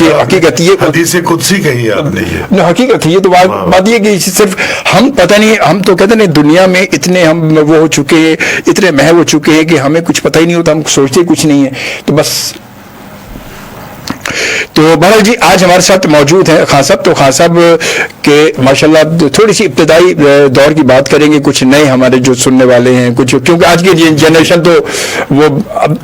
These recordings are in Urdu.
یہ حقیقت یہ حدیث قدسی کہی آپ نے یہ حقیقت یہ تو بات یہ کہ صرف ہم پتہ نہیں, ہم تو کہتے ہیں دنیا میں اتنے ہم وہ ہو چکے ہیں, اتنے محو ہو چکے ہیں کہ ہمیں کچھ پتہ ہی نہیں ہوتا, ہم سوچتے کچھ نہیں ہے. تو بس تو بہرحال جی آج ہمارے ساتھ موجود ہیں خان صاحب. تو خان صاحب کے ماشاءاللہ تھوڑی سی ابتدائی دور کی بات کریں گے, کچھ نئے ہمارے جو سننے والے ہیں کچھ, کیونکہ آج کی جنریشن تو وہ اب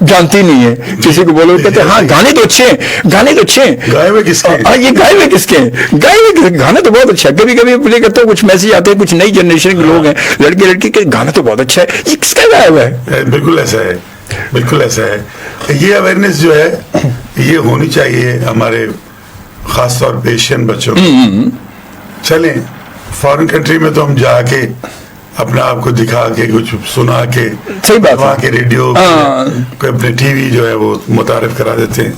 جانتی نہیں ہے, کسی کو بولو کہتے ہیں ہاں گانے تو اچھے ہیں, گانے تو اچھے ہیں, گائے ہوئے کس کے, یہ گائے ہوئے کس کے ہیں, گائے ہوئے گانا تو بہت اچھا ہے. کبھی کبھی پلے کرتا ہوں, کچھ میسج آتے ہیں, کچھ نئی جنریشن کے لوگ ہیں لڑکے لڑکی کے, گانا تو بہت اچھا ہے, یہ کس کا گایا ہوا ہے؟ بالکل ایسا ہے, بالکل ایسا ہے. یہ اویئرنیس جو ہے یہ ہونی چاہیے ہمارے خاص طور پہ ایشین بچوں کو. چلیں فارن کنٹری میں تو ہم جا کے اپنا آپ کو دکھا کے کچھ سنا کے وہاں کے ریڈیو کوئی اپنے ٹی وی جو ہے وہ متعارف کرا دیتے ہیں.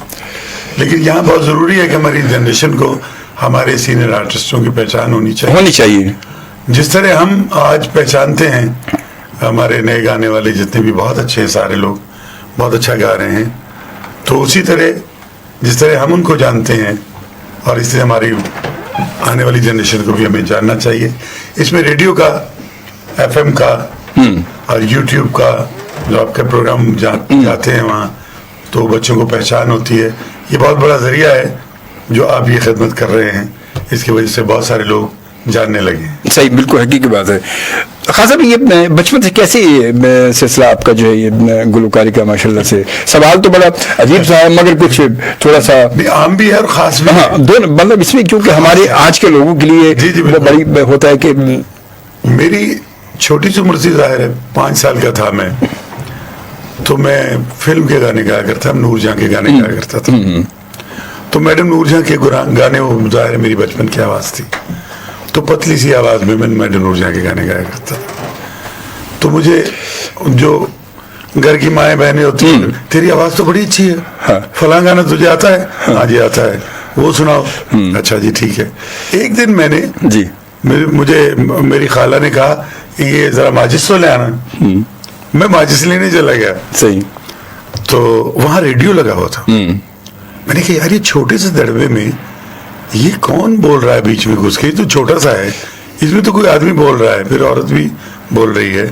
لیکن یہاں بہت ضروری ہے کہ ہماری جنریشن کو ہمارے سینئر آرٹسٹوں کی پہچان ہونی چاہیے. جس طرح ہم آج پہچانتے ہیں ہمارے نئے گانے والے جتنے بھی بہت اچھے ہیں, سارے لوگ بہت اچھا گا رہے ہیں, تو اسی طرح جس طرح ہم ان کو جانتے ہیں اور اس طرح ہماری آنے والی جنریشن کو بھی ہمیں جاننا چاہیے. اس میں ریڈیو کا, ایف ایم کا اور یوٹیوب کا جو آپ کے پروگرام جاتے ہیں وہاں تو بچوں کو پہچان ہوتی ہے. یہ بہت بڑا ذریعہ ہے جو آپ یہ خدمت کر رہے ہیں, اس کی وجہ سے بہت سارے لوگ جاننے لگے. صحیح, بالکل حقیقی بات ہے. خان صاحب یہ بچپن سے کیسے سلسلہ آپ کا جو ہے یہ گلوکاری کا ماشاءاللہ سے؟ سوال تو بڑا عجیب سا ہے مگر کچھ تھوڑا سا عام بھی ہے اور خاص بھی. ہاں دونوں, مطلب اس میں کیونکہ ہمارے آج کے لوگوں کے لیے وہ بڑی ہوتا ہے کہ میری چھوٹی سی عمر سے ظاہر ہے 5 سال کا تھا میں, تو میں فلم کے گانے گایا کرتا, نور جہاں کے گانے گایا کرتا تھا. تو میڈم نور جہاں کے گانے وہ ظاہر ہے میری بچپن کی آواز تھی, تو پتلی سی آواز میں میڈم نور جہاں کے گانے گایا کرتا تھا. تو مجھے جو گھر کی مائیں بہنیں ہوتی ہیں, تیری آواز تو بڑی اچھی ہے, فلاں گانا تجھے آتا ہے؟ ہاں جی آتا ہے, وہ سناؤ. اچھا جی ٹھیک ہے. ایک دن میں نے جی مجھے میری خالہ نے کہا یہ ذرا ماجس تو لے آنا. میں ماجس لینے چلا گیا. صحیح. تو وہاں ریڈیو لگا ہوا تھا. میں نے کہا یار یہ چھوٹے سے دڑبے میں یہ کون بول رہا ہے بیچ میں گھس کے, تو چھوٹا سا ہے, اس میں تو کوئی آدمی بول رہا ہے, پھر عورت بھی بول رہی ہے,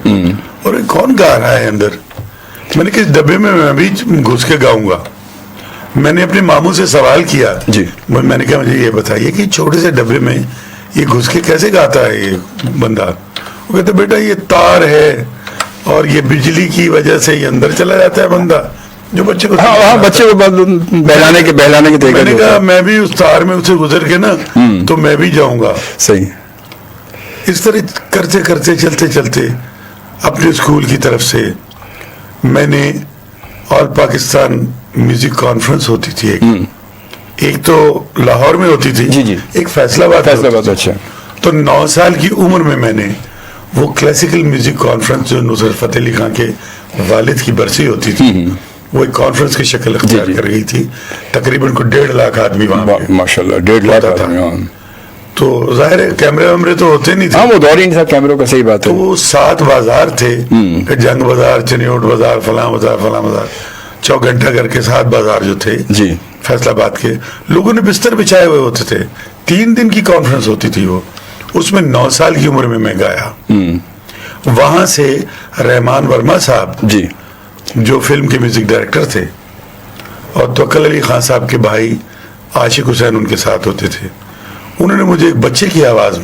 اور کون گا رہا ہے اندر. میں نے کہا اس ڈبے میں بھی گھس کے گاؤں گا. میں نے اپنے ماموں سے سوال کیا, میں نے کہا مجھے یہ بتائیے کہ چھوٹے سے ڈبے میں یہ گھس کے کیسے گاتا ہے یہ بندہ؟ وہ کہتے بیٹا یہ تار ہے اور یہ بجلی کی وجہ سے یہ اندر چلا جاتا ہے بندہ. جو بچے کو بچے کو بہلانے کے میں نے کہا میں بھی اس تار میں اسے گزر کے نا تو میں بھی جاؤں گا. صحیح. اس طرح کرتے کرتے چلتے چلتے اپنے اسکول کی طرف سے میں نے آل پاکستان میوزک کانفرنس ہوتی تھی, ایک تو لاہور میں ہوتی تھی, ایک فیصلہ آباد. اچھا. تو 9 سال کی عمر میں نے وہ کلاسیکل میوزک کانفرنس جو نصرت فتح علی خان کے والد کی برسی ہوتی تھی وہ ایک کانفرنس کی شکل اختیار کر گئی تھی. تقریباً کو 1.5 لاکھ آدمی وہاں ماشاءاللہ 1.5 لاکھ آدمی. تو ظاہر ہے کیمرے ویمرے تو ہوتے نہیں تھے, وہ دور ہی نہیں تھا کیمروں کا. صحیح بات ہے. تو وہ 7 بازار تھے, جنگ بازار, چنیوٹ بازار, فلاں بازار, فلاں بازار, 4 گھنٹہ کر کے 7 بازار جو تھے فیصلہ آباد کے. لوگوں نے بستر بچھائے ہوئے ہوتے تھے. 3 دن کی کانفرنس ہوتی تھی وہ. اس میں 9 سال کی عمر میں گایا. وہاں سے رحمان ورما صاحب جو فلم کے میوزک ڈائریکٹر تھے اور توکل علی خان صاحب کے بھائی عاشق حسین ان کے ساتھ ہوتے تھے, انہوں نے مجھے ایک بچے کی آواز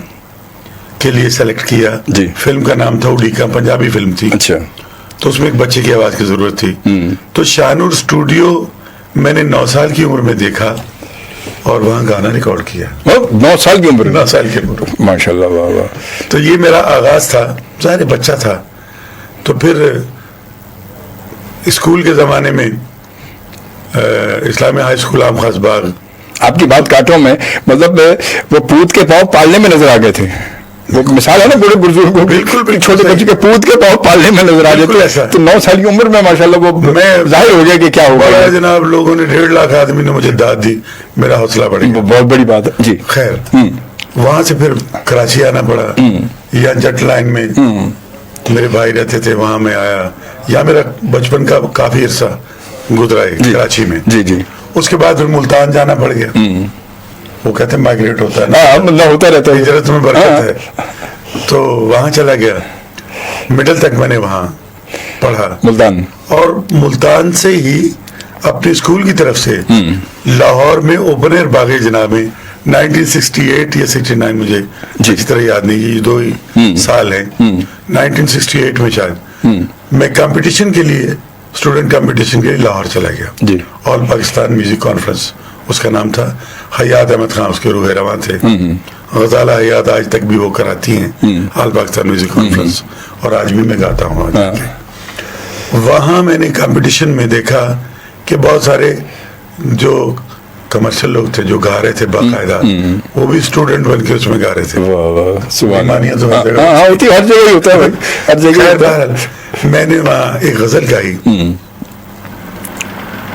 کے لیے سلیکٹ کیا. فلم کا نام تھا اڈیکا, پنجابی فلم تھی. اچھا. تو اس میں ایک بچے کی آواز کی ضرورت تھی. تو شاہنور اسٹوڈیو میں نے 9 سال کی عمر میں دیکھا اور وہاں گانا ریکارڈ کیا. 9 سال کی عمر؟ 9 سال کی عمر. ماشاءاللہ. واہ واہ. تو یہ میرا آغاز تھا. ظاہر بچہ تھا. تو پھر اسکول کے زمانے میں اسلامیہ ہائی اسکول عام خاص باغ. آپ کی بات کاٹوں میں, مطلب وہ پوت کے پاؤں پالنے میں نظر آ گئے تھے. وہ مثال ہے نا بڑے بزرگوں, بالکل چھوٹے بچے کے پوت کے پاؤں پالنے میں نظر آ جاتے. تو 9 سال کی عمر میں ماشاءاللہ وہ ظاہر ہو گیا کہ کیا ہوگا. جناب لوگوں نے 1.5 لاکھ آدمی نے مجھے داد دی, میرا حوصلہ بڑھ گیا. بہت بڑی بات ہے. جی خیر. وہاں سے پھر کراچی آنا پڑا, یا جٹ لائن میں میرے بھائی رہتے تھے, وہاں میں آیا. یا میرا بچپن کا کافی عرصہ گزرا ہے کراچی میں. اس کے بعد پھر ملتان جانا پڑ گیا. وہ کہتے ہیں مائگریٹ ہوتا ہے نا, مطلب ہوتا رہتا ہے, ہجرت میں برکت ہے. تو وہاں چلا گیا, مڈل تک میں نے وہاں پڑھا ملتان, اور ملتان سے ہی اپنے اسکول کی طرف سے لاہور میں اوپن ایئر باغ جناب میں 1968 یا 69 مجھے اچھی طرح یاد نہیں, یہ 2 ہی سال ہیں, 1968 میں شاید میں کمپٹیشن کے لیے, اسٹوڈنٹ کمپٹیشن کے لیے لاہور چلا گیا. آل پاکستان میوزک کانفرنس اس کا نام تھا. حیات احمد خان اس کے روح رواں تھے. غزالہ حیات آج تک بھی وہ کراتی ہیں آل پاکستان میوزک کانفرنس, اور آج بھی میں گاتا ہوں. وہاں میں نے کمپٹیشن میں دیکھا کہ بہت سارے جو کمرشل لوگ تھے جو گا رہے تھے باقاعدہ, وہ بھی اسٹوڈنٹ بن کے اس میں گا رہے تھے. میں نے وہاں ایک غزل گائی,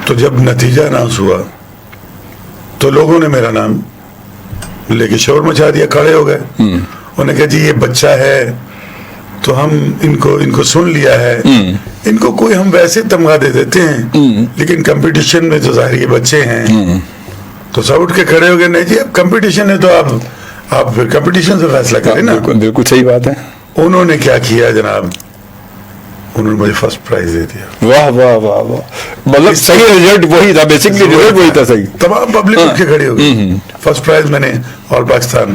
تو جب نتیجہ اناؤنس ہوا تو لوگوں نے میرا نام لے کے شور مچا دیا, کھڑے ہو گئے. انہوں نے کہا جی یہ بچہ ہے تو ہم ان کو سن لیا ہے, ان کو کوئی ہم ویسے تمغہ دے دیتے ہیں, لیکن کمپٹیشن میں تو ظاہر یہ بچے ہیں. تو سب اٹھ کے کھڑے ہو گئے, نہیں جی اب کمپٹیشن ہے تو آپ پھر کمپٹیشن سے فیصلہ کریں نا. بالکل صحیح بات ہے. انہوں نے کیا کیا جناب, انہوں نے مجھے فرسٹ پرائز دے دیا. واہ واہ واہ واہ, مطلب صحیح رزلٹ وہی تھا, بیسکلی رزلٹ وہی تھا صحیح. تمام پبلک اٹھ کے کھڑی ہو گئی. فرسٹ پرائز میں نے آل پاکستان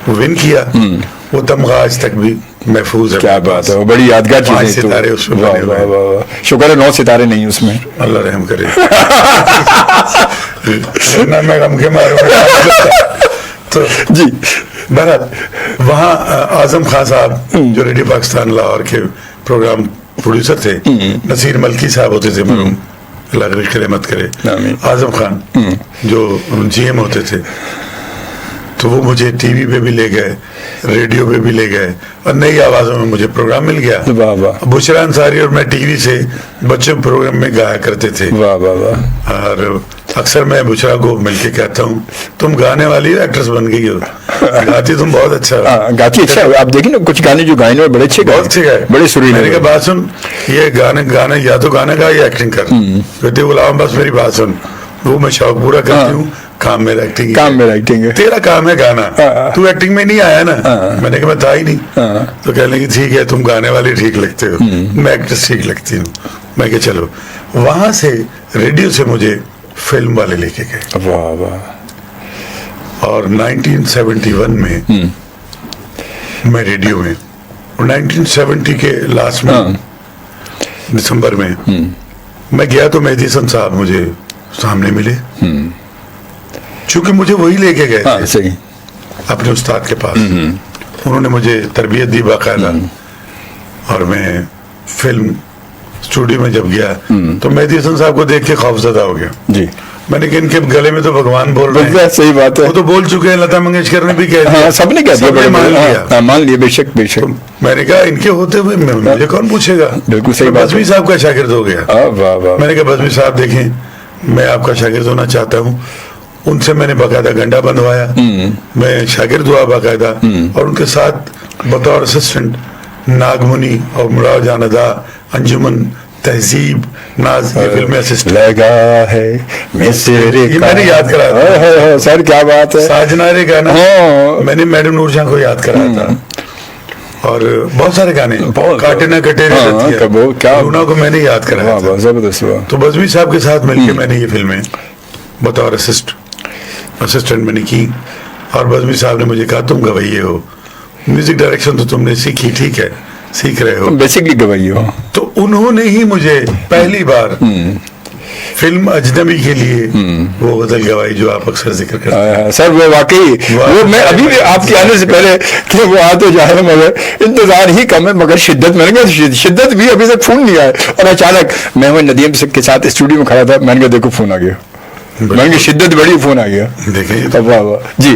ون کیا. وہ تمغہ آج تک بھی محفوظ ہے. کیا بات ہے, وہ بڑی یادگار چیز ہے. ستارے اس میں بنے ہوئے ہیں. شکر ہے 9 ستارے نہیں اس میں, اللہ رحم کرے. میں غم کے ماروں تو جی. بہرحال وہاں اعظم خان صاحب جو ریڈیو پاکستان لاہور کے پروگرام پروڈیوسر تھے, نصیر ملکی صاحب ہوتے تھے مرحوم, اللہ رحمت کرے مت کرے. اعظم خان جو جی ایم ہوتے تھے, تو وہ مجھے ٹی وی پہ بھی لے گئے, ریڈیو پہ بھی لے گئے, اور نئی آوازوں میں مجھے پروگرام مل گیا. بشرا انصاری اور میں ٹی وی سے بچوں پروگرام میں گایا کرتے تھے. اور اکثر میں بشرا کو مل کے کہتا ہوں تم گانے والی ایکٹریس بن گئی ہو, گاتی تم بہت اچھا, گاتی اچھا. آپ دیکھیں نا کچھ گانے جو گائے بڑے اچھے گائے, بہت اچھے گائے, بڑے سریلے. میں نے کہا بات سن, یہ گانے یا تو گانا گا یا ایکٹنگ کر. کہتے غلام بس میری بات سن, وہ میں شوق پورا کرتی ہوں, کام میرا ایکٹنگ ہے. تیرا کام ہے گانا, تو ایکٹنگ میں نہیں آیا نا. میں نے کہا میں تھا ہی نہیں. تو کہنے لگی ٹھیک ہے تم گانے والے ٹھیک لگتے ہو, میں ایکٹریس ٹھیک لگتی ہوں. میں کہ چلو. وہاں سے ریڈیو سے مجھے فلم والے لے کے گئے. اور 1971 میں میں ریڈیو میں, اور 1970 کے لاسٹ میں دسمبر میں گیا تو مہدی حسن صاحب مجھے سامنے ملے, چونکہ مجھے وہی لے کے گئے تھے اپنے استاد کے پاس. انہوں نے مجھے تربیت دی باقاعدہ, اور میں فلم اسٹوڈیو میں جب گیا تو مہدی حسن صاحب کو دیکھ کے خوفزدہ ہو گیا. جی. میں نے کہا ان کے گلے میں تو بھگوان بول رہے ہیں. صحیح بات ہے, وہ تو بول چکے ہیں, لتا منگیشکر نے بھی کہہ دیا, سب نے کہہ دیا, مان لیا. بے شک بے شک. میں نے کہا ان کے ہوتے ہوئے مجھے کون پوچھے گا. بالکل صحیح بات. بزمی صاحب کا شاگرد ہو گیا. میں نے کہا بزمی صاحب دیکھیں میں آپ کا شاگرد ہونا چاہتا ہوں. ان سے میں نے باقاعدہ گنڈا بندھوایا, میں شاگرد ہوا باقاعدہ, اور ان کے ساتھ بطور اسسٹنٹ ناگمنی اور مراد جان ادا, انجمن, تہذیب, ناز, یہ فلمیں اسسٹنٹ لگا ہے. یہ میں نے یاد کرایا سر, کیا بات ہے. ساجنا رے گانا میں نے میڈم نور جہاں کو یاد کرایا تھا, اور بہت سارے گانے, کاٹے نہ کٹے رونا کو میں نے یاد کرایا تھا. زبردست. تو بزمی صاحب کے ساتھ مل کے میں نے یہ فلمیں بطور اسسٹنٹ میں نے کی. اور بزمی صاحب نے مجھے کہا تم گویے ہو, میوزک ڈائریکشن تو تم نے سیکھی, ٹھیک ہے سیکھ رہے ہو, بیسکلی گویے ہو. تو انہوں نے ہی مجھے پہلی بار فلم اجنبی کے لیے وہ غزل گوائی جو آپ اکثر ذکر کرتے ہیں. سر وہ واقعی وہ میں ابھی بھی آپ کے آنے سے پہلے کہ وہ آ تو جائے, مگر انتظار ہی کم ہے, مگر شدت میں نے کہا شدت بھی ابھی تک فون نہیں آیا. اور اچانک میں وہ ندیم کے ساتھ اسٹوڈیو میں کھڑا تھا, میں نے کہا دیکھو فون آ گیا. میں نے کہا شدت بڑی, فون آ گیا. دیکھیں جی.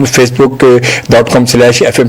facebook.com/FM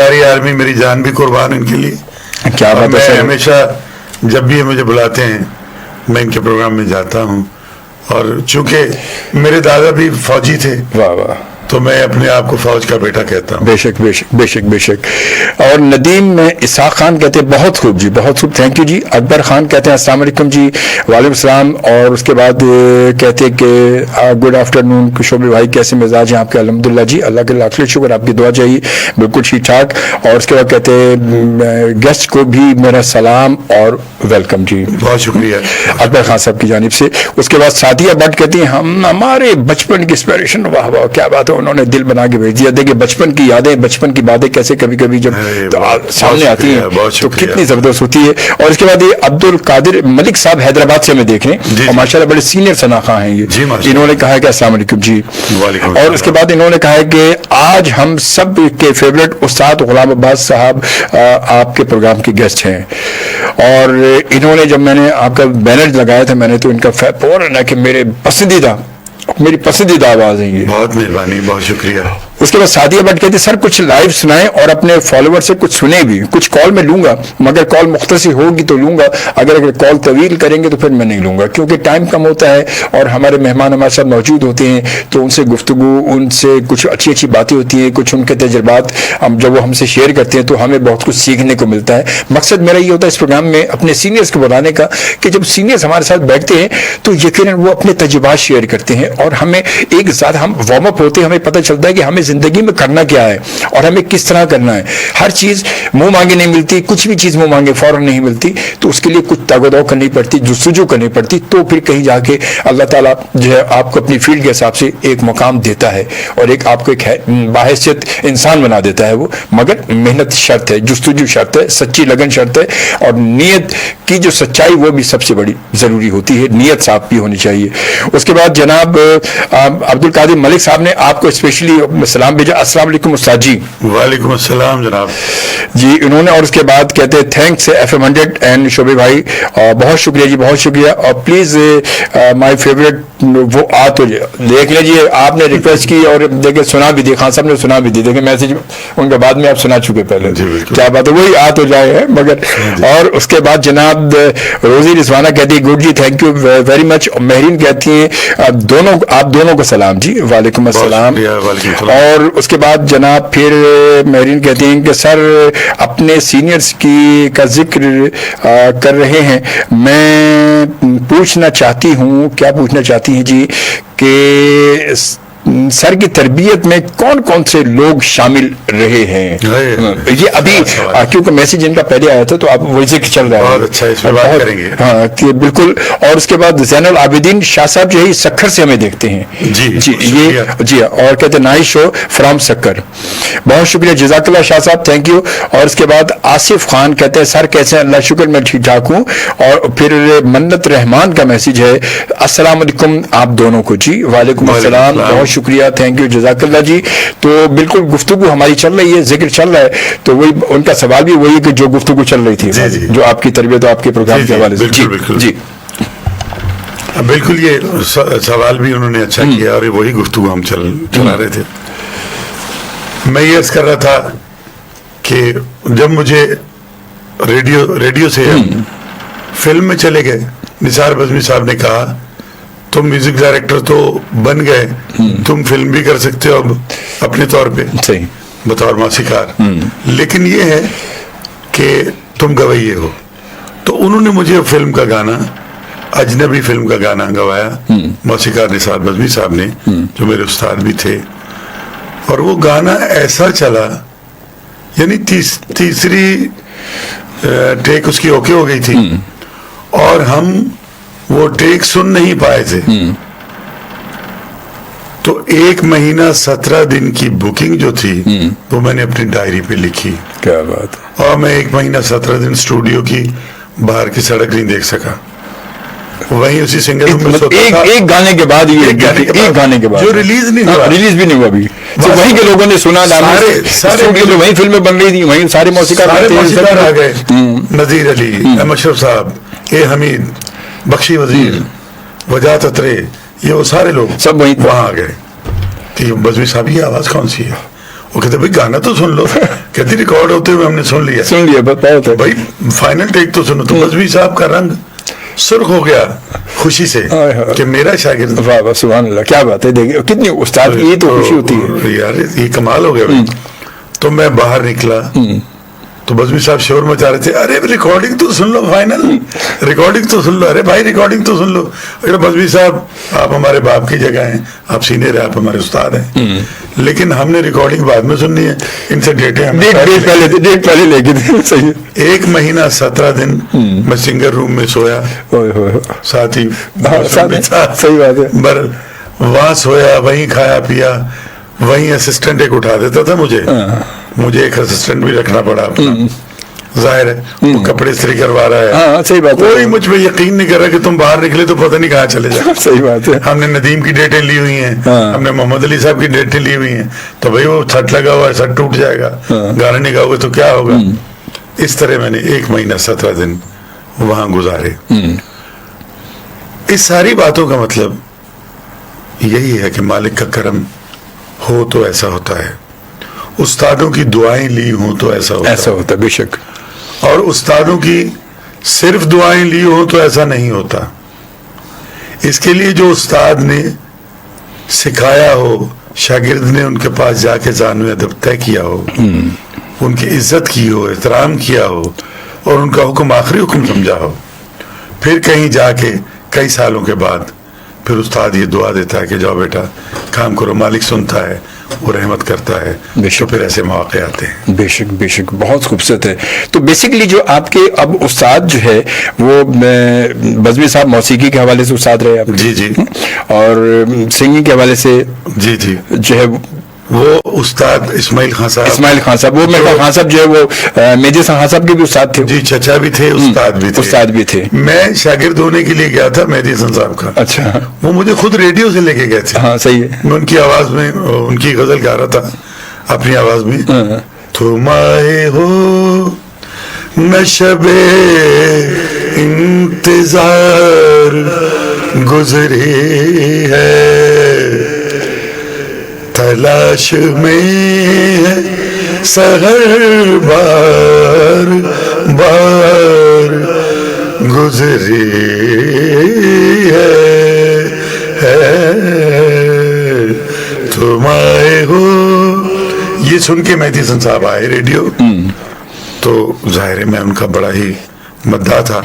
پیاری آرمی, میری جان بھی قربان ان کے لیے. کیا بات ہے میں سر. ہمیشہ جب بھی مجھے بلاتے ہیں میں ان کے پروگرام میں جاتا ہوں, اور چونکہ میرے دادا بھی فوجی تھے واہ واہ, تو میں اپنے آپ کو فوج کا بیٹا کہتا ہوں. بے شک بے شک بے شک بے شک. اور ندیم اسحاق خان کہتے ہیں بہت خوب جی, بہت خوب, تھینک یو جی. اکبر خان کہتے ہیں السلام علیکم جی. وعلیکم السلام. اور اس کے بعد کہتے ہیں کہ گڈ آفٹر نون شعبے بھائی, کیسے مزاج ہیں آپ کے؟ الحمدللہ جی, اللہ کے لاکھ شکر, آپ کی دعا چاہیے, بالکل ٹھیک ٹھاک. اور اس کے بعد کہتے ہیں گیسٹ کو بھی میرا سلام اور ویلکم جی. بہت شکریہ اکبر خان صاحب کی جانب سے. اس کے بعد سعدیہ بٹ کہتی ہیں ہمارے بچپن کی انسپریشن, واہ واہ کیا بات ہے, انہوں نے دل بنا کے بھیج دیا. دیکھیے بچپن کی یادیں, بچپن کی باتیں کیسے کبھی کبھی جب سامنے آتی ہیں تو کتنی زبردست ہوتی ہے. اور اس کے بعد یہ عبد القادر ملک صاحب حیدرآباد سے ہمیں دیکھ رہے ہیں, اور ماشاء اللہ بڑے سینئر ثناخواں ہیں یہ. انہوں نے کہا ہے کہ السلام علیکم جی. اور اس کے بعد انہوں نے کہا ہے کہ آج ہم سب کے فیوریٹ استاد غلام عباس صاحب آپ کے پروگرام کے گیسٹ ہیں. اور انہوں نے جب میں نے آپ کا بینر لگایا تھا, میں نے تو ان کا فوراً ہے کہ میری پسندیدہ آواز ہے یہ. بہت مہربانی, بہت شکریہ. اس کے بعد سعدیہ بٹ کہتے سر کچھ لائیو سنائیں اور اپنے فالوور سے کچھ سنیں بھی. کچھ کال میں لوں گا, مگر کال مختصر ہوگی تو لوں گا, اگر کال طویل کریں گے تو پھر میں نہیں لوں گا, کیونکہ ٹائم کم ہوتا ہے اور ہمارے مہمان ہمارے ساتھ موجود ہوتے ہیں, تو ان سے گفتگو, ان سے کچھ اچھی اچھی باتیں ہوتی ہیں, کچھ ان کے تجربات جب وہ ہم سے شیئر کرتے ہیں تو ہمیں بہت کچھ سیکھنے کو ملتا ہے. مقصد میرا یہ ہوتا ہے اس پروگرام میں اپنے سینئرز کو بلانے کا, کہ جب سینئرز ہمارے ساتھ بیٹھتے ہیں تو یقیناً وہ اپنے تجربات شیئر کرتے ہیں, اور ہمیں ایک ساتھ ہم وارم اپ ہوتے ہیں, ہمیں پتہ چلتا ہے کہ ہمیں زندگی میں کرنا کیا ہے اور ہمیں کس طرح کرنا ہے. ہر چیز منہ مانگے نہیں ملتی, کچھ بھی چیز منہ مانگے فوراً نہیں ملتی, تو اس کے لیے کچھ تاغدو کرنی پڑتی, جستجو کرنی پڑتی, تو پھر کہیں جا کے اللہ تعالیٰ جو ہے آپ کو اپنی فیلڈ کے حساب سے ایک مقام دیتا ہے, اور ایک آپ کو ایک باحثیت انسان بنا دیتا ہے وہ. مگر محنت شرط ہے, جستجو شرط ہے, سچی لگن شرط ہے, اور نیت کی جو سچائی وہ بھی سب سے بڑی ضروری ہوتی ہے, نیت صاف بھی ہونی چاہیے. اس کے بعد جناب عبد القادر ملک صاحب نے آپ کو اسپیشلی سلام بھیجا. السلام علیکم استاد جی. وعلیکم السلام جناب جی انہوں نے. اور اس کے بعد کہتے ہیں تھینکس FM 100 اینڈ شعبے بھائی, بہت شکریہ جی, بہت شکریہ. اور پلیز مائی فیوریٹ وہ تو دیکھ لیجیے, آپ نے ریکویسٹ کی اور دیکھیں سنا بھی دی, خان صاحب نے سنا بھی دی, دیکھیں میسج ان کے بعد میں آپ سنا چکے پہلے, کیا بات ہے, وہی تو جائے ہے مگر. اور اس کے بعد جناب روزی رضوانہ کہتی ہے گڈ جی, thank you very much. Mehreen کہتی ہیں آپ دونوں کو سلام جی. وعلیکم السلام. اور اس کے بعد جناب پھر مہرین کہتی ہیں کہ سر اپنے سینئرز کا ذکر کر رہے ہیں, میں پوچھنا چاہتی ہوں, کیا پوچھنا چاہتی ہیں جی, کہ سر کی تربیت میں کون کون سے لوگ شامل رہے ہیں؟ یہ ابھی کیونکہ میسج ان کا پہلے آیا تھا تو آپ وہی ذکر چل رہا ہے. بہت اچھا, اس پہ بات کریں گے. ہاں بالکل. اور اس کے بعد زین العابدین شاہ صاحب جو ہے سکھر سے ہمیں دیکھتے ہیں جی یہ جی, اور کہتے ہیں نائس شو فرام سکھر. بہت شکریہ, جزاک اللہ شاہ صاحب, تھینک یو. اور اس کے بعد آصف خان کہتے ہیں سر کیسے ہیں؟ اللہ شکر میں ٹھیک ٹھاک ہوں. اور پھر منت رحمان کا میسج ہے السلام علیکم آپ دونوں کو جی. وعلیکم السلام, بہت شکریہ, تھینک یو, جزاک اللہ جی. تو بالکل گفتگو ہماری چل رہی ہے, ذکر چل رہا ہے, تو وہی ان کا سوال بھی وہی کہ جو گفتگو چل رہی تھی جو آپ کی تربیت اور آپ کے پروگرام کے حوالے سے. جی بالکل, یہ سوال بھی انہوں نے اچھا کیا اور وہی گفتگو ہم چلا رہے تھے. میں یہ عرض کر رہا تھا کہ جب مجھے ریڈیو سے فلم میں چلے گئے, نثار بزمی صاحب نے کہا تم میوزک ڈائریکٹر تو بن گئے, تم فلم بھی کر سکتے ہو اب اپنے طور پہ بطور موسیقار, لیکن یہ ہے کہ تم گویے ہو. تو انہوں نے مجھے فلم کا گانا, اجنبی فلم کا گانا گوایا, موسیقار نثار بزمی صاحب نے جو میرے استاد بھی تھے. اور وہ گانا ایسا چلا, یعنی تیسری ٹیک اس کی اوکے ہو گئی تھی, اور ہم وہ ٹیک سن نہیں پائے تھے. تو 1 مہینہ 17 دن کی بکنگ جو تھی وہ میں نے اپنی ڈائری پہ لکھی. کیا بات ہے. اور میں 1 مہینہ 17 دن اسٹوڈیو کی باہر کی سڑک نہیں دیکھ سکا, وہیں اسی سنگر ایک گانے کے بعد ایک گانے کے بعد جو ریلیز بھی نہیں ہوا ابھی, وہیں کے لوگوں نے سنا, وہیں فلمیں بن رہی تھی, وہیں سارے موسیقار آ گئے, نذیر علی, احمد اشرف صاحب, اے حمید, بخشی وزیر, وجاہت اترے, یہ وہ سارے لوگ سب وہاں آ گئے کہ بزمی صاحب یہ آواز کون سی ہے. وہ کہتے بھائی گانا تو سن لو. کہتی ریکارڈ ہوتے ہوئے ہم نے سن لیا بتاؤ بھائی فائنل ٹیک تو سنو. تو بزمی صاحب کا رنگ سرخ ہو گیا خوشی سے کہ میرا شاگرد. واہ واہ سبحان اللہ, کیا بات ہے. دیکھیے کتنی استاد کی تو خوشی ہوتی ہے یار, یہ کمال ہو گیا. تو میں باہر نکلا تو بزمی صاحب شور مچا رہے تھے, ارے ریکارڈنگ تو سن لو, فائنل ریکارڈنگ تو سن لو. ارے بھائی ریکارڈنگ تو سن لو. اگر بزمی صاحب آپ ہمارے باپ کی جگہ ہیں, آپ سینئر ہیں, آپ ہمارے استاد ہیں, لیکن ہم نے ریکارڈنگ بعد میں سننی ہے, ان سے ڈیٹ پہلے لے کے. صحیح. 1 مہینہ 17 دن میں سنگر روم میں سویا, ساتھ ہی صحیح بات ہے, وہاں سویا, وہیں کھایا پیا, وہیں اسسٹنٹ ایک اٹھا دیتا تھا مجھے ایک اسسٹنٹ بھی رکھنا پڑا اپنا. ظاہر ہے وہ کپڑے استری کروا رہا ہے. صحیح بات ہے. کوئی مجھ پہ یقین نہیں کر رہا کہ تم باہر نکلے تو پتہ نہیں کہاں چلے جائے. صحیح بات ہے. ہم نے ندیم کی ڈیٹیں لی ہوئی ہیں, ہم نے محمد علی صاحب کی ڈیٹیں لی ہوئی ہیں, تو بھائی وہ چھٹ لگا ہوا ہے, سٹ ٹوٹ جائے گا, گانا نہیں گاؤ گے تو کیا ہوگا. اس طرح میں نے 1 مہینہ 17 دن وہاں گزارے. اس ساری باتوں کا مطلب یہی ہے کہ مالک کا کرم ہو تو ایسا ہوتا ہے, استادوں کی دعائیں لی ہوں تو ایسا ہوتا بے شک, اور استادوں کی صرف دعائیں لی ہوں تو ایسا نہیں ہوتا. اس کے لیے جو استاد نے سکھایا ہو, شاگرد نے ان کے پاس جا کے ذانو ادب طے کیا ہو, ان کی عزت کی ہو, احترام کیا ہو, اور ان کا حکم آخری حکم سمجھا ہو, پھر کہیں جا کے کئی سالوں کے بعد پھر استاد یہ دعا دیتا ہے کہ جاؤ بیٹا کام کرو, مالک سنتا ہے, وہ رحمت کرتا ہے. تو پھر ایسے مواقع آتے ہیں. بے شک بے شک, بہت خوبصورت ہے. تو بیسیکلی جو آپ کے اب استاد جو ہے وہ بزمی صاحب موسیقی کے حوالے سے استاد رہے آپ. جی جی. اور سنگنگ کے حوالے سے جی جی جو ہے وہ استاد اسماعیل خان صاحب, وہ میرے خان صاحب جو ہے وہ میجر خان صاحب کے بھی استاد تھے. جی, چچا بھی تھے, استاد بھی تھے. میں شاگرد ہونے کے لیے گیا تھا مہدی حسن صاحب کا. اچھا. وہ مجھے خود ریڈیو سے لے کے گئے تھے. ہاں صحیح ہے. میں ان کی آواز میں ان کی غزل گا رہا تھا اپنی آواز میں. تم آئے ہو نہ شب انتظار گزری ہے, تلاش میں سحر بار بار گزری ہے, تم آئے ہو. یہ سن کے مہدی حسن صاحب آئے ریڈیو, تو ظاہر ہے میں ان کا بڑا ہی مداح تھا,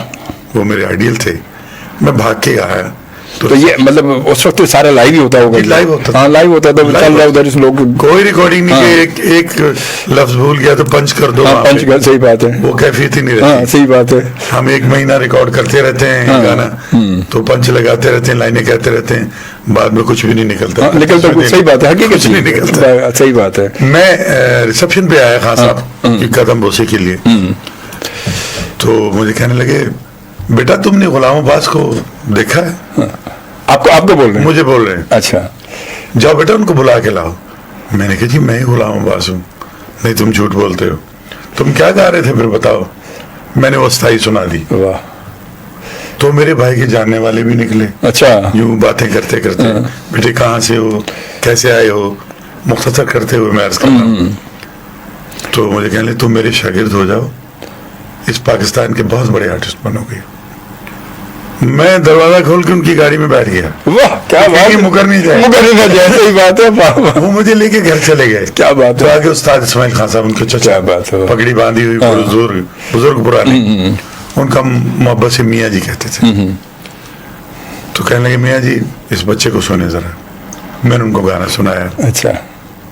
وہ میرے آئیڈیل تھے. میں بھاگ کے آیا. تو یہ مطلب اس وقت سارا لائیو ہی ہوتا ہوگا. لائیو ہوتا, ہاں لائیو ہوتا تھا, چل رہا ادھر لوگ, کوئی ریکارڈنگ نہیں کہ ایک لفظ بھول گیا تو پنچ کر دو. پنچ کر, صحیح بات ہے, وہ کیفیت ہی نہیں رہتی. ہاں صحیح بات ہے. ہم 1 مہینہ ریکارڈ کرتے رہتے ہیں گانا, تو پنچ لگاتے رہتے ہیں, لائنیں کہتے رہتے ہیں, بعد میں کچھ بھی نہیں نکلتا. صحیح بات ہے, حقیقت نہیں نکلتا. صحیح بات ہے. میں ریسپشن پہ آیا خان صاحب کی قدم بوسی کے لیے, تو مجھے کہنے لگے بیٹا تم نے غلام عباس کو دیکھا ہے؟ آپ کو بول رہے ہیں؟ مجھے بول رہے ہیں. اچھا. جاؤ بیٹا ان کو بلا کے لاؤ. میں نے کہا جی میں ہی غلام عباس ہوں. نہیں تم جھوٹ بولتے ہو. تم کیا گا رہے تھے پھر بتاؤ. میں نے وہ استائی سنا دی. واہ. تو میرے بھائی کے جاننے والے بھی نکلے. اچھا. یوں باتیں کرتے کرتے, بیٹے کہاں سے ہو, کیسے آئے ہو, مختصر کرتے ہوئے میں عرض کر رہا ہوں. تو مجھے کہنے لگے تم میرے شاگرد ہو جاؤ, اس پاکستان کے بہت بڑے آرٹسٹ بنو گے. میں دروازہ کھول کے ان کی گاڑی میں بیٹھ گیا. واہ کیا بات ہے, مکر نہیں جائے, صحیح بات ہے. وہ مجھے لے کے گھر چلے گئے. کیا بات ہے. تو آگے استاد اسماعیل خان صاحب, ان کے چچا, بات ہے, پگڑی باندھی ہوئی, بزرگ پرانے, ان کا محبت سے میاں جی کہتے تھے. تو کہنے لگے میاں جی اس بچے کو سنے ذرا. میں نے ان کو گانا سنایا. اچھا.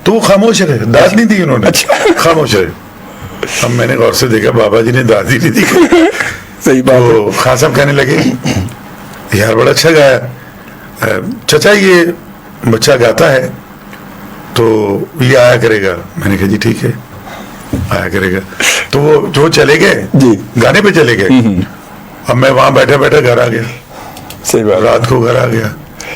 تو خاموش رہے, داد نہیں دی انہوں نے, خاموش رہے. اب میں نے غور سے دیکھا بابا جی نے داد ہی نہیں دی. صحیح بات. تو خان صاحب کہنے لگے یار بڑا اچھا گایا چچا, یہ بچہ گاتا ہے تو یہ آیا کرے گا. میں نے کہا جی ٹھیک ہے آیا کرے گا. تو وہ جو چلے گئے جی, گانے پہ چلے گئے. اب میں وہاں بیٹھا بیٹھا گھر آ گیا. صحیح بات. رات کو گھر آ گیا.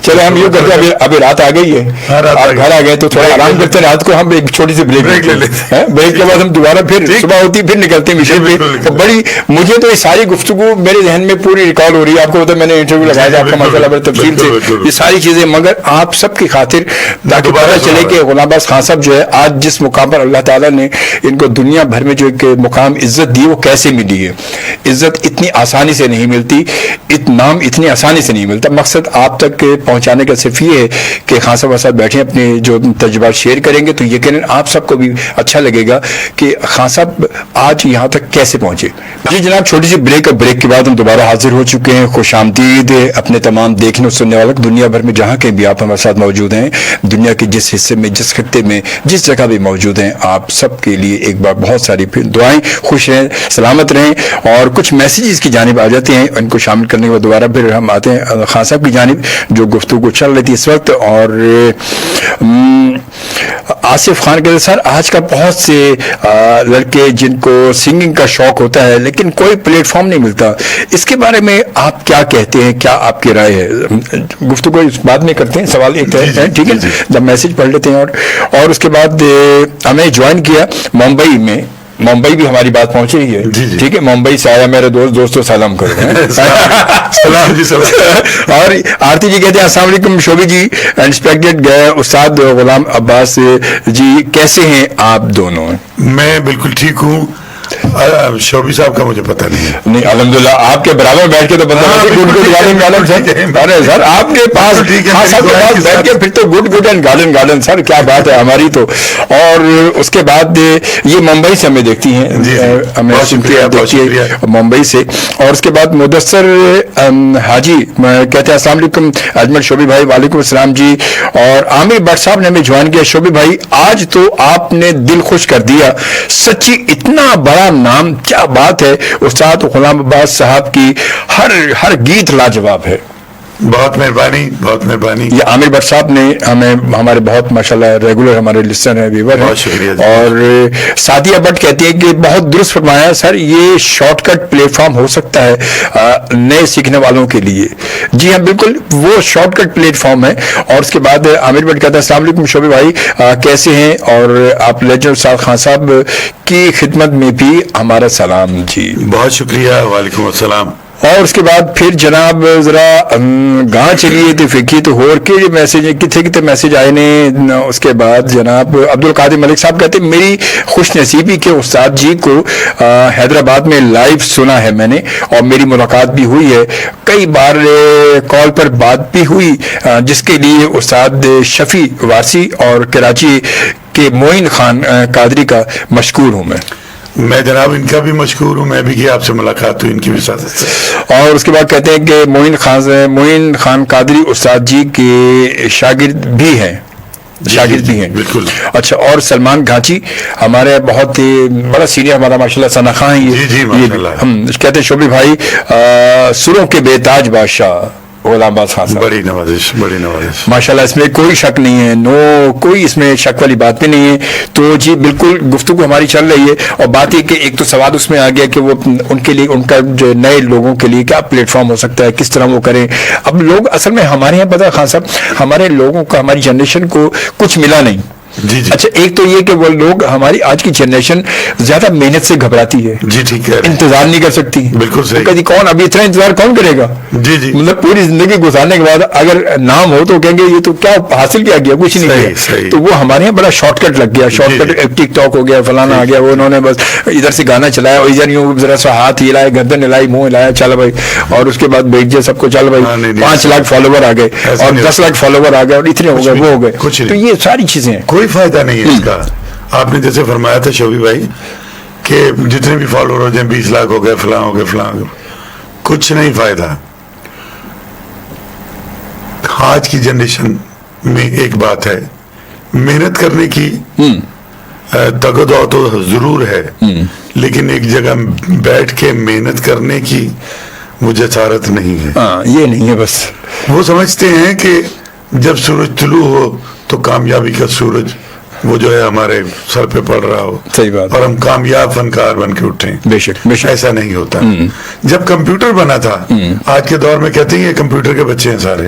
چلے ہم یوں کرتے ہیں ابھی رات آ گئی ہے آپ گھر آ گئے تو تھوڑا آرام کرتے ہیں رات کو ہم ایک چھوٹی سی بریک لے لیتے ہیں بریک کے بعد ہم دوبارہ پھر صبح ہوتی پھر نکلتے ہیں مشن پہ بڑی مجھے تو یہ ساری گفتگو میرے ذہن میں پوری ریکارڈ ہو رہی ہے آپ کو پتا میں نے انٹرویو لگایا تھا آپ کا ماشاء اللہ بڑی تفصیل سے یہ ساری چیزیں مگر آپ سب کی خاطر تاکہ پتہ چلے کہ غلام عباس خان صاحب جو ہے آج جس مقام پر اللہ تعالیٰ نے ان کو دنیا بھر میں جو ایک مقام عزت دی وہ کیسے ملی ہے عزت اتنی آسانی سے نہیں ملتی نام اتنی آسانی سے نہیں ملتا مقصد آپ تک پہنچانے کا صرف یہ ہے کہ خان صاحب ساتھ بیٹھے اپنے جو تجربات شیئر کریں گے تو یقیناً آپ سب کو بھی اچھا لگے گا کہ خان صاحب آج یہاں تک کیسے پہنچے جی جناب چھوٹی سی بریک کے بعد ہم دوبارہ حاضر ہو چکے ہیں خوش آمدید اپنے تمام دیکھنے اور سننے والے دنیا بھر میں جہاں کہیں بھی آپ ہمارے ساتھ موجود ہیں دنیا کے جس حصے میں جس خطے میں جس جگہ بھی موجود ہیں آپ سب کے لیے ایک بار بہت ساری دعائیں خوش رہیں سلامت رہیں اور کچھ میسیجز کی جانب آ جاتے ہیں ان کو شامل کرنے کے بعد دوبارہ پھر ہم آتے ہیں خان صاحب کی جانب جو گفتگو چل رہی تھی اس وقت اور آصف خان کہتے سر آج کا بہت سے لڑکے جن کو سنگنگ کا شوق ہوتا ہے لیکن کوئی پلیٹ فارم نہیں ملتا اس کے بارے میں آپ کیا کہتے ہیں کیا آپ کی رائے ہے گفتگو اس بعد میں کرتے ہیں سوال ایک ہے ٹھیک ہے جب میسج پڑھ لیتے ہیں اور اس کے بعد ہمیں جوائن کیا ممبئی بھی ہماری بات پہنچ رہی ہے ٹھیک ہے ممبئی سے آیا میرے دوستوں سلام کرو سلام جی اور آرتی جی کہتے ہیں السلام علیکم شوبی جی انسپیکٹڈ گئے استاد غلام عباس جی کیسے ہیں آپ دونوں میں بالکل ٹھیک ہوں شوبی صاحب کا مجھے پتہ نہیں الحمدللہ آپ کے برابر بیٹھ کے تو سر آپ کے پاس بیٹھ کے پھر تو گڈ اینڈ گارڈن سر کیا بات ہے ہماری تو اور اس کے بعد یہ ممبئی سے ہمیں دیکھتی ہیں ہمیں ممبئی سے اور اس کے بعد مدثر حاجی کہتے ہیں السلام علیکم اجمل شوبی بھائی وعلیکم السلام جی اور عامر بٹ صاحب نے ہمیں جوائن کیا شوبی بھائی آج تو آپ نے دل خوش کر دیا سچی اتنا بڑا نام کیا بات ہے استاد غلام عباس صاحب کی ہر گیت لاجواب ہے بہت مہربانی یہ عامر بٹ صاحب نے ہمارے بہت ماشاءاللہ ریگولر ہمارے لسنر ہیں ویور ہیں شکریہ اور سعدیہ بٹ کہتی ہے کہ بہت درست فرمایا سر یہ شارٹ کٹ پلیٹ فارم ہو سکتا ہے نئے سیکھنے والوں کے لیے جی ہاں بالکل وہ شارٹ کٹ پلیٹ فارم ہے اور اس کے بعد عامر بٹ کہتا ہے السلام علیکم شوبی بھائی کیسے ہیں اور آپ لیجنڈ استاد خان صاحب کی خدمت میں بھی ہمارا سلام جی بہت شکریہ وعلیکم السلام اور اس کے بعد پھر جناب ذرا گاں چلیے تو فکی تو ہور کے میسج کتنے میسج آئے نے اس کے بعد جناب عبد القادر ملک صاحب کہتے ہیں میری خوش نصیبی کے استاد جی کو حیدرآباد میں لائیو سنا ہے میں نے اور میری ملاقات بھی ہوئی ہے کئی بار کال پر بات بھی ہوئی جس کے لیے استاد شفیع وارسی اور کراچی کے معین خان قادری کا مشکور ہوں میں جناب ان کا بھی مشکور ہوں میں بھی کہ آپ سے ملاقات ہوئی ان کی وساطت اور اس کے بعد کہتے ہیں کہ معین خان قادری استاد جی کے شاگرد بھی ہیں بالکل اچھا اور سلمان گھانچی ہمارے بہت بڑا سینئر ہمارا ماشاءاللہ ثنا خان ہم کہتے ہیں شوبی بھائی سروں کے بے تاج بادشاہ غلام عباس خان صاحب بڑی نوازش ماشاءاللہ اس میں کوئی شک نہیں ہے کوئی اس میں شک والی بات بھی نہیں ہے تو جی بالکل گفتگو ہماری چل رہی ہے اور بات یہ کہ ایک تو سوال اس میں آ گیا کہ وہ ان کے لیے ان کا جو نئے لوگوں کے لیے کیا پلیٹ فارم ہو سکتا ہے کس طرح وہ کریں اب لوگ اصل میں ہمارے یہاں پتہ خان صاحب ہمارے لوگوں کا ہماری جنریشن کو کچھ ملا نہیں جی اچھا ایک تو یہ کہ وہ لوگ ہماری آج کی جنریشن زیادہ محنت سے گھبراتی ہے جی ٹھیک ہے انتظار نہیں کر سکتی بالکل صحیح کبھی کون ابھی اتنا انتظار کون کرے گا جی مطلب پوری زندگی گزارنے کے بعد اگر نام ہو تو کہیں گے یہ تو کیا حاصل کیا گیا کچھ نہیں کیا تو وہ ہمارے یہاں بڑا شارٹ کٹ لگ گیا شارٹ کٹ ٹک ٹاک ہو گیا فلانا آ گیا وہ انہوں نے بس ادھر سے گانا چلایا اور ادھر یوں ذرا سا ہاتھ ہلایا گردن ہلائی منہ ہلایا چل بھائی اور اس کے بعد بیٹھ جائے سب کو چل بھائی 5 لاکھ فالوور آ گئے اور 10 لاکھ فالوور آ گئے اور اتنے ہو گئے وہ ہو گئے تو یہ ساری چیزیں ہیں کوئی فائدہ نہیں ہے اس کا آپ نے جیسے فرمایا تھا شوبی بھائی کہ جتنے بھی فالوور ہو جائیں 20 لاکھ ہو گئے فلاں ہو گئے کچھ نہیں فائدہ آج کی جنریشن میں ایک بات ہے محنت کرنے کی تگ و دو تو ضرور ہے لیکن ایک جگہ بیٹھ کے محنت کرنے کی وہ جسارت نہیں ہے یہ نہیں ہے بس وہ سمجھتے ہیں کہ جب سورج طلوع ہو تو کامیابی کا سورج وہ جو ہے ہمارے سر پہ پڑ رہا ہو صحیح بات اور ہم کامیاب فنکار بن کے اٹھیں بے شک ایسا نہیں ہوتا جب کمپیوٹر بنا تھا آج کے دور میں کہتے ہیں یہ کمپیوٹر کے بچے ہیں سارے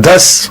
10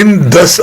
ان 10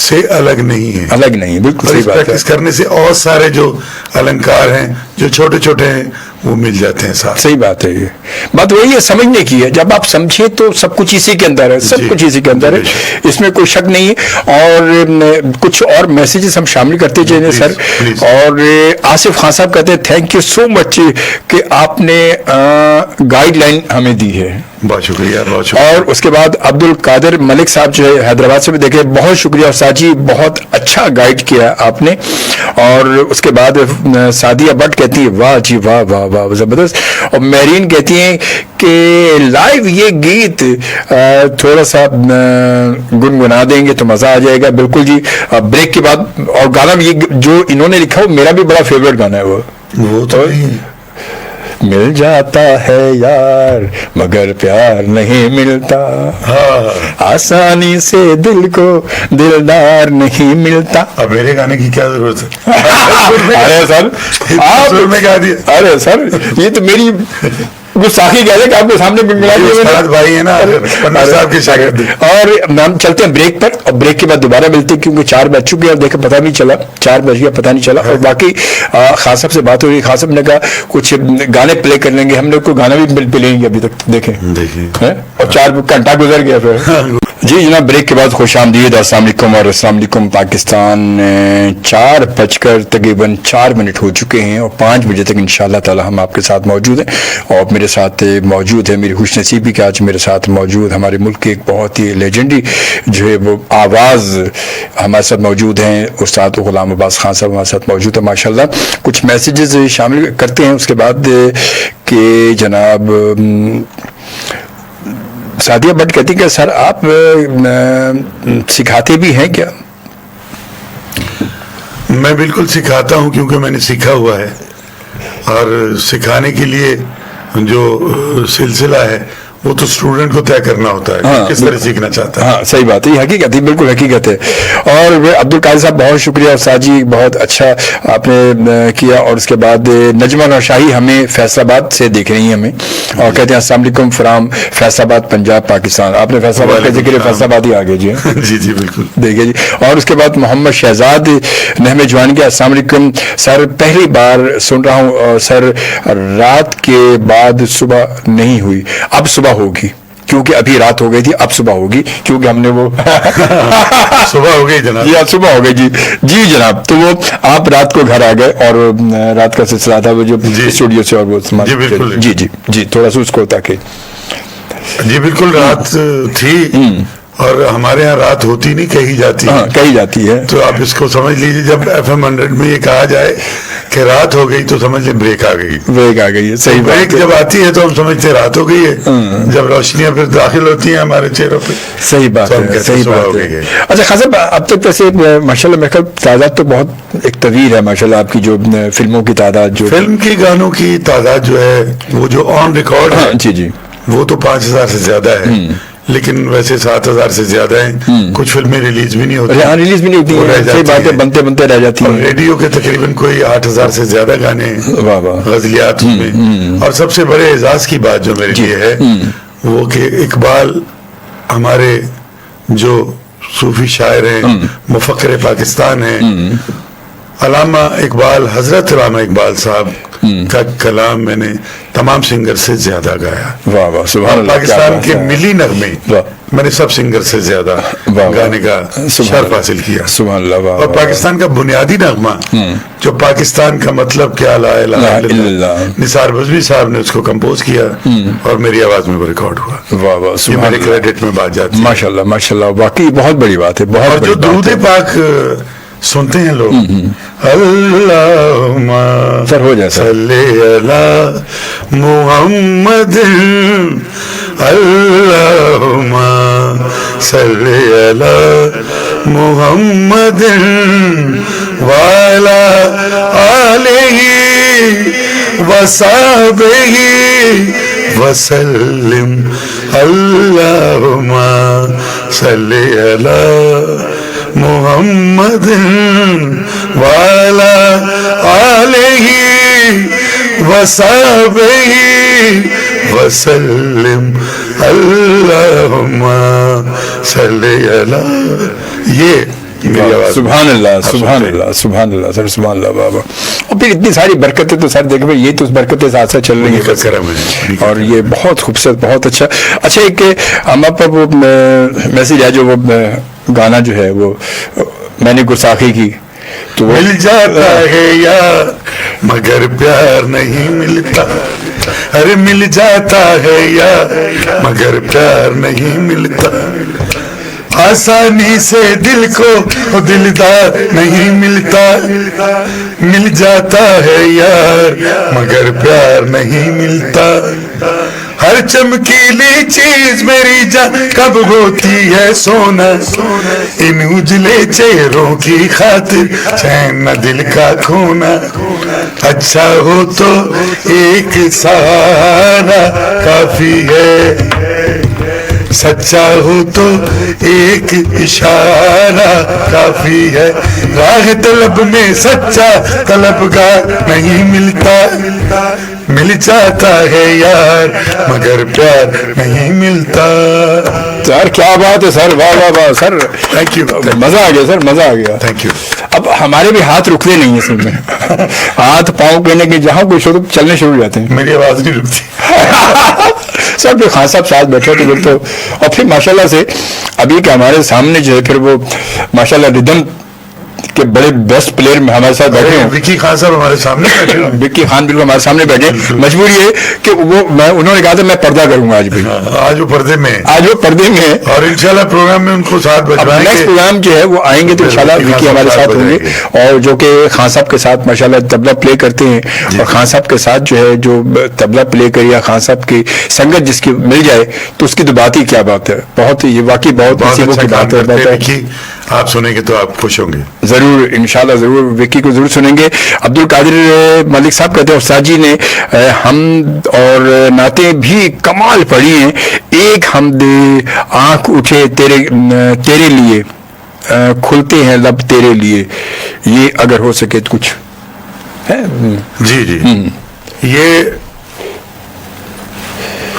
سے الگ نہیں ہے, الگ نہیں, بالکل اور صحیح اس بات ہے. پریکٹس کرنے سے اور سارے جو النکار ہیں جو چھوٹے چھوٹے ہیں وہ مل جاتے ہیں ساتھ. صحیح بات ہے. یہ بات وہی ہے سمجھنے کی ہے, جب آپ سمجھے تو سب کچھ اسی کے اندر ہے, سب جی. کچھ اسی کے اندر ہے, اس میں کوئی شک نہیں ہے. اور کچھ اور میسیجز ہم شامل کرتے چلیں سر. پلیز. اور آصف خان صاحب کہتے ہیں تھینک یو سو مچ کہ آپ نے گائیڈ لائن ہمیں دی ہے. بہت شکریہ, بہت شکریہ. اور اس کے بعد عبد القادر ملک صاحب جو ہے حیدرآباد سے بھی دیکھے, بہت شکریہ استاد جی, بہت اچھا گائیڈ کیا آپ نے. اور اس کے بعد سعدیہ بٹ کہتی ہے واہ جی واہ واہ واہ زبردست. اور میرین کہتی ہیں کہ لائیو یہ گیت تھوڑا سا گنگنا دیں گے تو مزہ آ جائے گا. بالکل جی, بریک کے بعد. اور گانا بھی یہ جو انہوں نے لکھا وہ میرا بھی بڑا فیوریٹ گانا ہے. وہ تو نہیں, مل جاتا ہے یار مگر پیار نہیں ملتا, آسانی سے دل کو دلدار نہیں ملتا. اب میرے گانے کی کیا ضرورت ہے؟ ارے سر آپ میں کہا دیا, ارے سر یہ تو میری گستاخی کہہ رہے کہ آپ کے سامنے گنگنا دیے استاد بھائی ہیں نا, پنہ صاحب کے شاگرد. اور ہم چلتے ہیں بریک پر, اور بریک کے بعد دوبارہ ملتے ہیں کیونکہ 4 بج چکے ہیں. اور دیکھیں پتہ نہیں چلا 4 بج گیا, پتہ نہیں چلا. اور باقی خان صاحب سے بات ہو رہی ہے, خان صاحب نے کہا کچھ گانے پلے کر لیں گے, ہم لوگ کو گانا بھی پلے گے ابھی تک, دیکھیں اور 4 گھنٹہ گزر گیا پھر. جی جناب, بریک کے بعد خوش آمدید, السلام علیکم اور السلام علیکم پاکستان. 4 بج کر تقریباً 4 منٹ ہو چکے ہیں, اور 5 بجے تک انشاءاللہ تعالی ہم آپ کے ساتھ موجود ہیں. اور میرے ساتھ موجود ہے, میری خوش نصیبی کہ آج میرے ساتھ موجود ہمارے ملک کے ایک بہت ہی لیجنڈری جو ہے وہ آواز ہمارے ساتھ موجود ہیں, استاد غلام عباس خان صاحب ہمارے ساتھ موجود ہے ماشاءاللہ. کچھ میسیجز شامل کرتے ہیں اس کے بعد کہ جناب سعدیہ بٹ کہتی کہ سر آپ سکھاتے بھی ہیں کیا؟ میں بالکل سکھاتا ہوں کیونکہ میں نے سیکھا ہوا ہے, اور سکھانے کے لیے جو سلسلہ ہے وہ تو اسٹوڈنٹ کو طے کرنا ہوتا ہے کس طرح سیکھنا چاہتا ہے. ہاں صحیح بات ہے, یہ حقیقت ہے, بالکل حقیقت ہے. اور عبد القادر صاحب بہت شکریہ, استاد جی بہت اچھا آپ نے کیا. اور اس کے بعد نجمہ نوشاہی ہمیں فیصل آباد سے دیکھ رہی ہیں ہمیں, اور کہتے ہیں السلام علیکم فرام فیصل آباد پنجاب پاکستان. آپ نے فیصل آباد کا ذکر فیصل آباد ہی آگے جی. جی جی بالکل دیکھیے جی. اور اس کے بعد محمد شہزاد نہم جوان کے السلام علیکم سر, پہلی بار سن رہا ہوں سر, رات کے بعد صبح نہیں ہوئی, اب صبح ہوگی کیونکہ ابھی رات ہو گئی تھی, اب صبح ہوگی کیونکہ ہم نے وہ صبح ہو گئی جناب. جی صبح ہو گئی جی. جی جناب, تو وہ آپ رات کو گھر آ گئے اور رات کا سلسلہ تھا وہ جو اسٹوڈیو سے, اور وہ جی بالکل جی جی جی تھوڑا سا اس کو تاکہ جی بالکل رات تھی, اور ہمارے ہاں رات ہوتی نہیں کہی جاتی, کہی جاتی ہے. تو آپ اس کو سمجھ لیجیے جب FM 100 میں یہ کہا جائے کہ رات ہو گئی تو سمجھ لیں بریک آ گئی. بریک آ گئی ہے, صحیح بات. بریک جب آتی ہے تو ہم سمجھتے رات ہو گئی ہے, جب روشنیاں پھر داخل ہوتی ہیں ہمارے چہروں پہ صحیح بات ہے, صحیح بات ہے. اچھا خان صاحب, اب تک ویسے ماشاءاللہ میرے خیال تعداد تو بہت ایک طویل ہے ماشاءاللہ آپ کی, جو فلموں کی تعداد, جو فلم کی گانوں کی تعداد جو ہے وہ جو آن ریکارڈ ہے جی جی وہ تو 5000 سے زیادہ ہے, لیکن ویسے 7000 سے زیادہ ہیں. کچھ فلمیں ریلیز بھی نہیں ہوتی, ریلیز بھی نہیں ہوتی ہیں, صحیح بات ہے, بنتے بنتے رہ جاتی ہیں. ریڈیو کے تقریباً کوئی 8000 سے زیادہ گانے ہیں غزلیات میں. اور سب سے بڑے اعزاز کی بات جو میرے لیے ہے وہ کہ اقبال ہمارے جو صوفی شاعر ہیں, مفکر پاکستان ہیں, علامہ اقبال, حضرت علامہ اقبال صاحب کا کلام میں نے تمام سنگر سے زیادہ گایا. واہ واہ سبحان اللہ. پاکستان کے ملی نغمے میں نے سب سنگر سے زیادہ گانے کا شرف حاصل کیا. سبحان اللہ. اور پاکستان کا بنیادی نغمہ جو پاکستان کا مطلب کیا لا الہ الا اللہ, نثار بزمی صاحب نے اس کو کمپوز کیا اور میری آواز میں وہ ریکارڈ ہوا. واہ واہ یہ میرے کریڈٹ میں بات جاتی ہے. ماشاءاللہ ماشاءاللہ, واقعی بہت بڑی بات ہے, بہت بڑی. جو درود پاک سنتے ہیں لوگ, اللہم سر ہو جائے صلی علی محمد, اللہم صلی علی محمد وعلی آلہ وصحبہ وسلم, اللہم صلی علی محمد وعلی آلہ وصحبہ وسلم, اللہم صلی علی. یہ میری آواز. سبحان اللہ سبحان اللہ سبحان اللہ سر سبحان اللہ بابا. اور پھر اتنی ساری برکتیں تو سر دیکھیں یہ تو اس برکتیں ساتھ ساتھ چل رہی ہیں کرم ہے. اور یہ بہت خوبصورت بہت اچھا. اچھا ایک ہم آپ پر وہ میسج ہے جو وہ گانا جو ہے وہ میں نے گستاخی کی تو مل جاتا ہے یار مگر پیار نہیں ملتا. ارے مل جاتا ہے یار مگر پیار نہیں ملتا. آسانی سے دل کو دلدار نہیں ملتا. مل جاتا ہے یار مگر پیار نہیں ملتا. ہر چمکیلی چیز میری جان کب ہوتی ہے سونا. ان اجلے چہروں کی خاطر چین نہ دل کا کھونا. اچھا ہو تو ایک سہارا کافی ہے. سچا ہو تو ایک اشارہ کافی ہے. راہ طلب میں سچا طلبگار نہیں ملتا. مل جاتا ہے یار مگر پیار نہیں ملتا. سر کیا بات ہے سر واہ واہ واہ سر تھینک یو. مزہ آ گیا سر مزہ آ گیا. Thank you. اب ہمارے بھی ہاتھ رکتے نہیں ہیں سر میں ہاتھ پاؤں کہنے کے جہاں کوئی شروع چلنے شروع ہو جاتے ہیں. میری آواز نہیں رکتی. سر پھر خان صاحب ساتھ بیٹھے تو تو اور پھر ماشاءاللہ سے ابھی کہ ہمارے سامنے جو ہے پھر وہ ماشاءاللہ ردم کے بڑے بیسٹ پلیئر ہمارے ساتھ بیٹھے ہیں. وکی خان صاحب ہمارے سامنے بیٹھے ہیں. وکی خان بالکل ہمارے سامنے بیٹھے. مجبوری ہے کہ وہ انہوں نے کہا تھا میں پردہ کروں گا آج بھی. آج وہ پردے میں آج وہ پردے میں اور انشاءاللہ پروگرام میں ان کو ساتھ بجوائیں گے. نیکسٹ پروگرام جو ہے وہ آئیں گے تو انشاءاللہ وکی ہمارے ساتھ ہوں گے اور جو کہ خان صاحب کے ساتھ ماشاءاللہ طبلہ پلے کرتے ہیں. اور خان صاحب کے ساتھ جو ہے جو طبلہ پلے کر یا خان صاحب کی سنگت جس کی مل جائے تو اس کی تو بات ہی کیا بات ہے. بہت یہ واقعی بہت نصیبوں کی بات ہے. آپ سنیں گے تو آپ خوش ہوں گے ضرور انشاءاللہ ضرور وکی کو ضرور سنیں گے. عبد القادر ملک صاحب کہتے ہیں استاد جی نے حمد اور نعتیں بھی کمال پڑھی ہیں. ایک حمد آنکھ اٹھے تیرے لیے کھلتے ہیں لب تیرے لیے یہ اگر ہو سکے تو کچھ ہے. جی جی یہ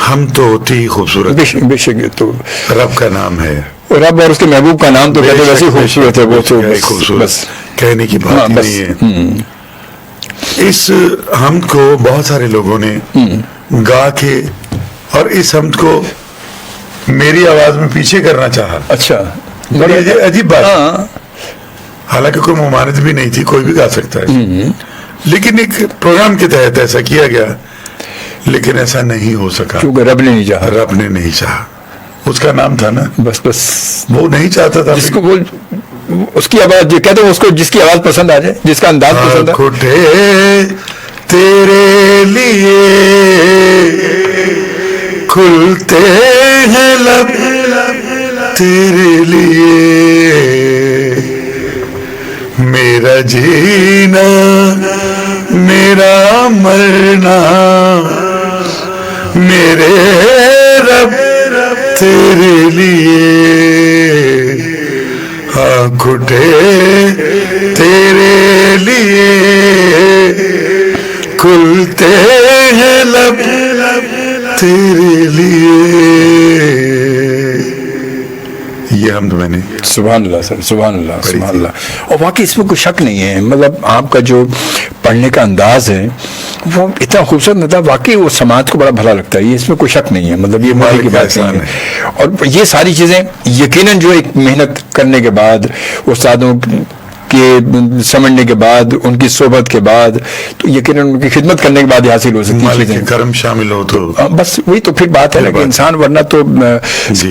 ہم تو ہوتی ہی خوبصورت بے شک تو رب کا نام ہے. رب اور اس کے محبوب کا نام تو کہتے ہیں ویسے خوبصورت ہے. وہ تو بس کہنے کی بات نہیں ہے. اس حمد کو بہت سارے لوگوں نے گا کے اور اس حمد کو میری آواز میں پیچھے کرنا چاہا. اچھا بڑی عجیب بات. حالانکہ کوئی ممانعت بھی نہیں تھی کوئی بھی گا سکتا ہے لیکن ایک پروگرام کے تحت ایسا کیا گیا لیکن ایسا نہیں ہو سکا کیونکہ رب نے نہیں چاہا. رب نے نہیں چاہا. اس کا نام تھا نا بس وہ نہیں چاہتا تھا جس کو وہ اس کی آواز جو کہتے ہیں اس کو جس کی آواز پسند آ جائے جس کا انداز پسند ہے. کھٹے تیرے لیے کھلتے ہیں لب تیرے لیے میرا جینا میرا مرنا میرے رب تیرے لیے آنکھ اٹھے تیرے لیے کھلتے ہیں لب تیرے لیے. یہ ہم تو میں نے سبحان اللہ سر سبحان اللہ سبحان اللہ. اور واقعی اس میں کوئی شک نہیں ہے مطلب آپ کا جو پڑھنے کا انداز ہے وہ اتنا خوبصورت نہ تھا واقعی وہ سماعت کو بڑا بھلا لگتا ہے. یہ اس میں کوئی شک نہیں ہے مطلب یہ مالی کی بات نہیں ہے. اور یہ ساری چیزیں یقیناً جو ایک محنت کرنے کے بعد استادوں کے سمجھنے کے بعد ان کی صحبت کے بعد تو یقیناً ان کی خدمت کرنے کے بعد حاصل ہو سکتی مالک کے کرم شامل ہو تو بس وہی تو پھر بات ہے نا کہ انسان ورنہ تو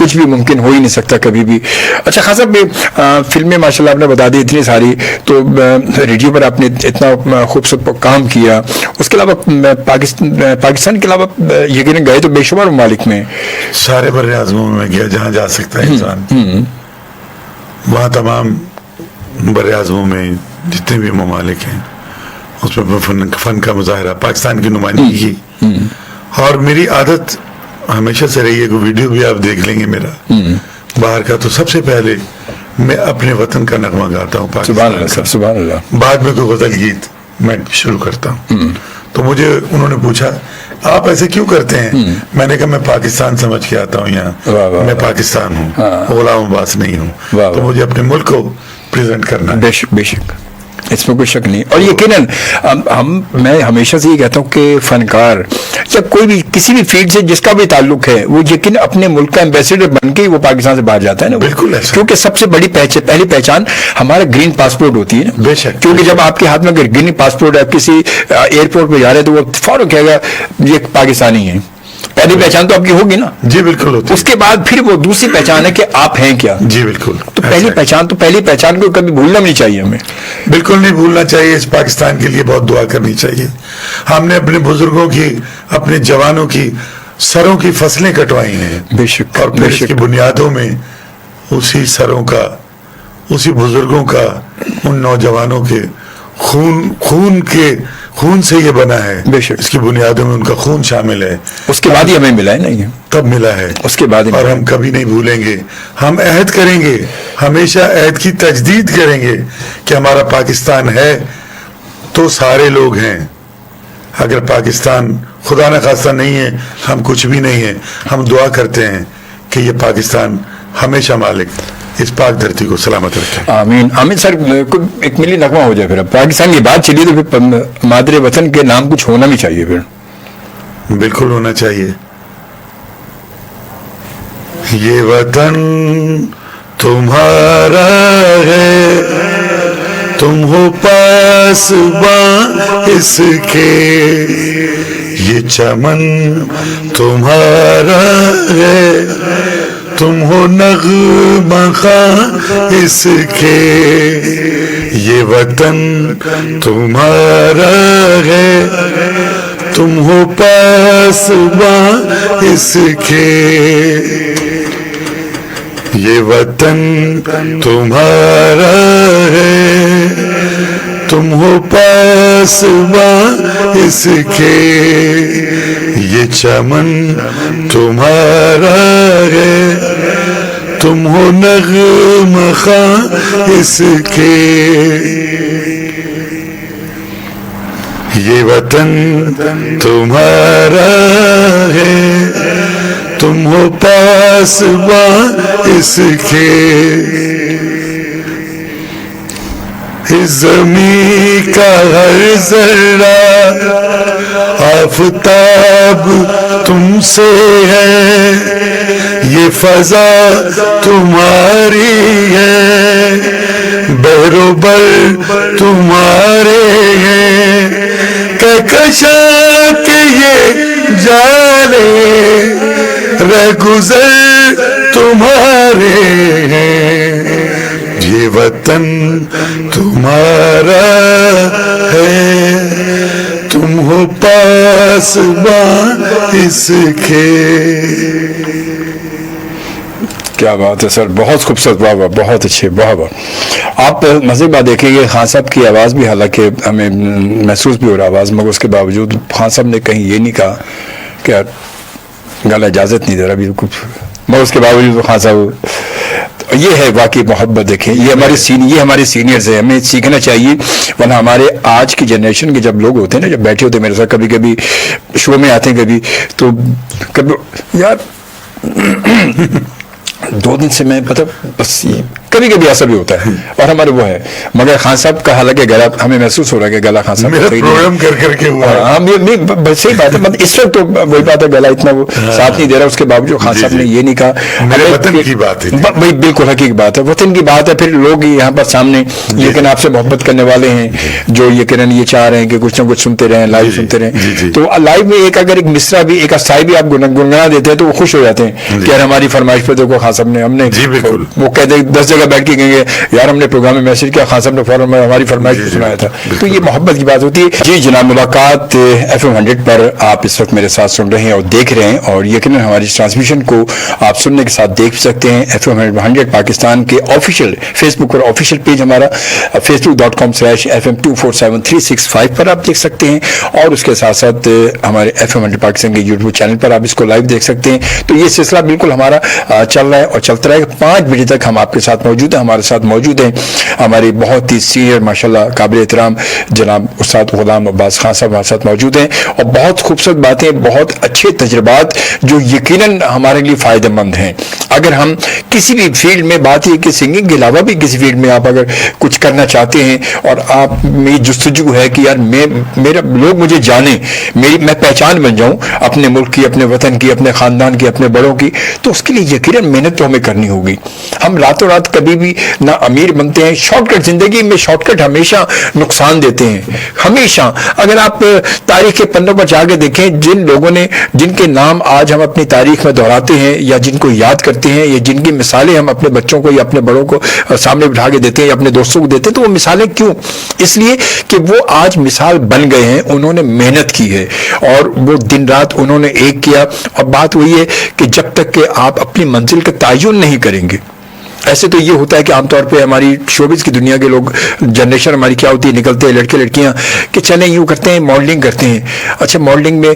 کچھ بھی ممکن ہو ہی نہیں سکتا کبھی بھی. اچھا خاصا فلمیں ماشاء اللہ آپ نے بتا دی اتنی ساری تو ریڈیو پر آپ نے اتنا خوبصورت کام کیا. اس کے علاوہ پاکستان کے علاوہ یقیناً گئے تو بے شمار ممالک میں سارے بر اعظموں میں گیا جہاں جا سکتا ہے انسان. وہاں تمام بر اعظموں میں جتنے بھی ممالک ہیں اس میں فن کا مظاہرہ پاکستان کی نمائندگی کی. اور میری عادت ہمیشہ سے رہی ہے کہ ویڈیو بھی آپ دیکھ لیں گے میرا باہر کا تو سب سے پہلے میں اپنے وطن کا نغمہ گاتا ہوں سبحان اللہ سبحان اللہ. بعد میں کوئی غزل گیت میں شروع کرتا ہوں. تو مجھے انہوں نے پوچھا آپ ایسے کیوں کرتے ہیں؟ میں نے کہا میں پاکستان سمجھ کے آتا ہوں واہ یہاں، واہ میں پاکستان ہوں، ہاں۔ غلام عباس نہیں ہوں، واہ تو واہ۔ مجھے اپنے ملک کو پریزنٹ کرنا ہے۔ بے شک بے شک، اس میں کوئی شک نہیں۔ اور یقیناً میں ہمیشہ سے یہ کہتا ہوں کہ فنکار یا کوئی بھی کسی بھی فیلڈ سے جس کا بھی تعلق ہے وہ یقیناً اپنے ملک کا ایمبیسڈر بن کے ہی وہ پاکستان سے باہر جاتا ہے نا۔ بالکل ایسا۔ کیونکہ سب سے بڑی پہلی پہچان ہمارا گرین پاسپورٹ ہوتی ہے نا۔ بے شک۔ کیونکہ جب آپ کے ہاتھ میں اگر گرین پاسپورٹ ہے، کسی ایئرپورٹ پہ جا رہے ہیں تو وہ فوراً کہے گا یہ پاکستانی ہے، پہلی پہچان تو آپ کی ہوگی نا۔ جی بالکل ہوتی ہے۔ اس کے بعد پھر وہ دوسری پہچان ہے کہ آپ ہیں کیا۔ جی بالکل، تو پہلی پہچان کو کبھی بھولنا بھی نہیں چاہیے ہمیں۔ بالکل نہیں بھولنا چاہیے۔ اس پاکستان کے لیے بہت دعا کرنی چاہیے۔ ہم نے اپنے بزرگوں کی، اپنے جوانوں کی سروں کی فصلیں کٹوائی ہیں، بے شک اور پھر بے اس کی شک، بنیادوں میں اسی سروں کا، اسی بزرگوں کا، ان نوجوانوں کے خون سے یہ بنا ہے۔ بے شک۔ اس کی بنیادوں میں ان کا خون شامل ہے، اس کے بعد ہی ہمیں ملا ہے نا یہ۔ تب ملا ہے، اس کے بعد ہی اور ملا۔ ہم کبھی نہیں بھولیں گے۔ ہم عہد کریں گے، ہمیشہ عہد کی تجدید کریں گے کہ ہمارا پاکستان ہے تو سارے لوگ ہیں، اگر پاکستان خدا نہ خواستہ نہیں ہے ہم کچھ بھی نہیں ہیں۔ ہم دعا کرتے ہیں کہ یہ پاکستان ہمیشہ مالک اس پاک دھرتی کو سلامت رکھے۔ آمین آمین۔ سر ایک ملی نغمہ ہو جائے پھر، اب پاکستان کی بات چلی تو پھر مادر وطن کے نام کچھ ہونا بھی چاہیے پھر۔ بالکل ہونا چاہیے۔ یہ وطن تمہارا ہے، تم ہو پاسباں اس کے، یہ چمن تمہارا ہے، تم ہو نغمہ خواں اس کے، یہ وطن تمہارا ہے، تم ہو پاسباں اس کے، یہ وطن تمہارا ہے، تم ہو پاسباں اس کے، یہ چمن تمہارا ہے، تم ہو نغمہ خواں اس کے، یہ وطن تمہارا ہے، تم ہو پاسباں اس کے، اس زمین کا ہر ذرہ آفتاب تم سے ہے، یہ فضا تمہاری ہے، بحر و بر تمہارے ہیں، کہکشاں کے یہ جالے رہگزر تمہارے ہیں، یہ وطن تمہارا ہے، تم ہو پاسباں اس کے۔ کیا بات ہے سر، بہت خوبصورت، واہ واہ، بہت اچھے، واہ واہ۔ آپ مزے بات دیکھیں گے خان صاحب کی آواز بھی، حالانکہ ہمیں محسوس بھی ہو رہا آواز، مگر اس کے باوجود خان صاحب نے کہیں یہ نہیں کہا کہ گانا اجازت نہیں دے رہا بالکل، مگر اس کے باوجود خان صاحب، یہ ہے واقعی محبت۔ دیکھیں یہ ہمارے سینئرز ہیں، ہمیں سیکھنا چاہیے، ورنہ ہمارے آج کی جنریشن کے جب لوگ ہوتے ہیں نا، جب بیٹھے ہوتے ہیں میرے ساتھ، کبھی کبھی شو میں آتے ہیں، کبھی تو کبھی یار 2 دن سے میں مطلب بس کبھی کبھی ایسا بھی ہوتا ہے، اور ہمارے وہ ہے، مگر خان صاحب کا حالانکہ گلا ہمیں محسوس ہو رہا ہے کہ گلا خان صاحب میرا پروگرام کر کے ہوا ہے۔ ہاں صحیح بات ہے، مطلب اس وقت تو وہی بات ہے، گلا اتنا وہ ساتھ نہیں دے رہا، اس کے باوجود خان صاحب نے یہ نہیں کہا، میرے وطن کی بات ہے، بھائی بالکل حقیقی بات ہے، وطن کی بات ہے۔ پھر لوگ یہاں پر سامنے لیکن آپ سے محبت کرنے والے ہیں، جو یہ چاہ رہے ہیں کہ کچھ نہ کچھ سنتے رہیں، لائیو سنتے رہیں، تو لائیو میں اگر ایک مصرع بھی، ایک استائی بھی آپ گنگنا دیتے ہیں تو وہ خوش ہو جاتے ہیں کہ یار ہماری فرمائش پہ دیکھو خان صاحب نے، ہم نے وہ کہتے ہیں 10 جگہ بیٹھ کے کہیں گے یار ہم نے پروگرام میں میسج کیا، خان صاحب نے فوراً ہماری فرمائش کو سنایا تھا، تو یہ محبت کی بات ہوتی ہے۔ جی جناب، ملاقات FM 100 پر آپ اس وقت میرے ساتھ سن رہے ہیں اور دیکھ رہے ہیں، اور یقیناً ہماری ٹرانسمیشن کو آپ سننے کے ساتھ دیکھ سکتے ہیں FM 100 پاکستان کے آفیشیل فیس بک پر، آفیشیل پیج ہمارا facebook.com/FM247365 پر آپ دیکھ سکتے ہیں، اور اس کے ساتھ ساتھ ہمارے FM 100 پاکستان کے یوٹیوب چینل پر آپ اس کو لائیو دیکھ سکتے ہیں۔ تو یہ سلسلہ بالکل ہمارا چل رہا ہے اور چلتا رہے گا، 5 بجے تک ہم آپ کے ساتھ موجود موجود ہیں, ہمارے ساتھ موجود ہیں ہمارے بہت ہی سینئر ماشاءاللہ قابل احترام جناب استاد غلام عباس خان صاحب ہمارے ساتھ موجود ہیں, اور بہت خوبصورت باتیں, بہت اچھے تجربات جو یقیناً ہمارے لیے فائدہ مند ہیں. اگر ہم کسی بھی فیلڈ میں, بات یہ کہ سنگنگ کے علاوہ بھی کسی فیلڈ میں آپ اگر کچھ کرنا چاہتے ہیں اور آپ میں جستجو ہے کہ یار میرا لوگ مجھے جانیں, میں پہچان بن جاؤں اپنے ملک کی, اپنے وطن کی, اپنے خاندان کی, اپنے بڑوں کی, تو اس کے لیے یقیناً محنت تو ہمیں کرنی ہوگی. ہم راتوں رات کبھی بھی نہ امیر بنتے ہیں. شارٹ کٹ, زندگی میں شارٹ کٹ ہمیشہ نقصان دیتے ہیں, ہمیشہ. اگر آپ تاریخ کے پنوں پر جا کے دیکھیں, جن لوگوں نے, جن کے نام آج ہم اپنی تاریخ میں دہراتے ہیں یا جن کو یاد کرتے ہیں یا جن کی مثالیں ہم اپنے بچوں کو یا اپنے بڑوں کو سامنے بٹھا کے دیتے ہیں یا اپنے دوستوں کو دیتے ہیں, تو وہ مثالیں کیوں؟ اس لیے کہ وہ آج مثال بن گئے ہیں, انہوں نے محنت کی ہے اور وہ دن رات انہوں نے ایک کیا. اور بات وہی ہے کہ جب تک کہ آپ اپنی منزل کا تعین نہیں کریں گے, ایسے تو یہ ہوتا ہے کہ عام طور پہ ہماری شوبز کی دنیا کے لوگ, جنریشن ہماری کیا ہوتی ہے, نکلتے ہیں لڑکے لڑکیاں کہ چلیں یوں کرتے ہیں, ماڈلنگ کرتے ہیں. اچھا ماڈلنگ میں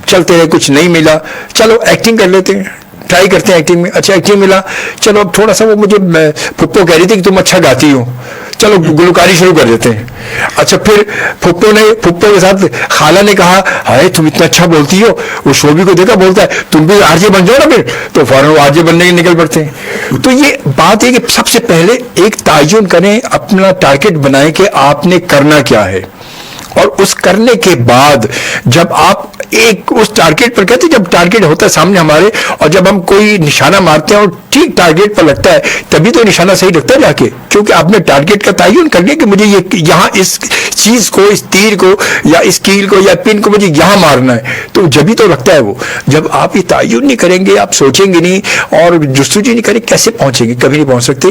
چلتے رہے, کچھ نہیں ملا, چلو ایکٹنگ کر لیتے ہیں, ٹرائی کرتے ہیں ایکٹنگ میں. اچھا ایکٹنگ ملا, چلو اب تھوڑا سا, وہ مجھے پھپھو کہہ رہی تھی کہ تم اچھا گاتی ہو, چلو گلوکاری شروع کر دیتے ہیں. اچھا پھر پھپھو کے ساتھ خالہ نے کہا ہائے تم اتنا اچھا بولتی ہو, وہ شوبی کو دیکھا, بولتا ہے تم بھی آر جے بن جاؤ نا, پھر تو فوراً وہ آر جے بننے کے نکل پڑتے ہیں. تو یہ بات ہے کہ سب سے پہلے ایک تعین کریں, اپنا ٹارگیٹ بنائیں کہ آپ نے کرنا کیا ہے, اور اس کرنے کے بعد جب آپ ایک اس ٹارگیٹ پر, کہتے ہیں جب ٹارگیٹ ہوتا ہے سامنے ہمارے اور جب ہم کوئی نشانہ مارتے ہیں اور ٹھیک ٹارگیٹ پر لگتا ہے, تبھی تو نشانہ صحیح لگتا ہے جا کے, کیونکہ آپ نے ٹارگیٹ کا تعین کر لیا کہ مجھے یہ یہاں اس چیز کو, اس تیر کو یا اس کیل کو یا پن کو مجھے یہاں مارنا ہے, تو جبھی تو لگتا ہے وہ. جب آپ یہ تعین نہیں کریں گے, آپ سوچیں گے نہیں اور جستجو نہیں کریں, کیسے پہنچیں گے؟ کبھی نہیں پہنچ سکتے.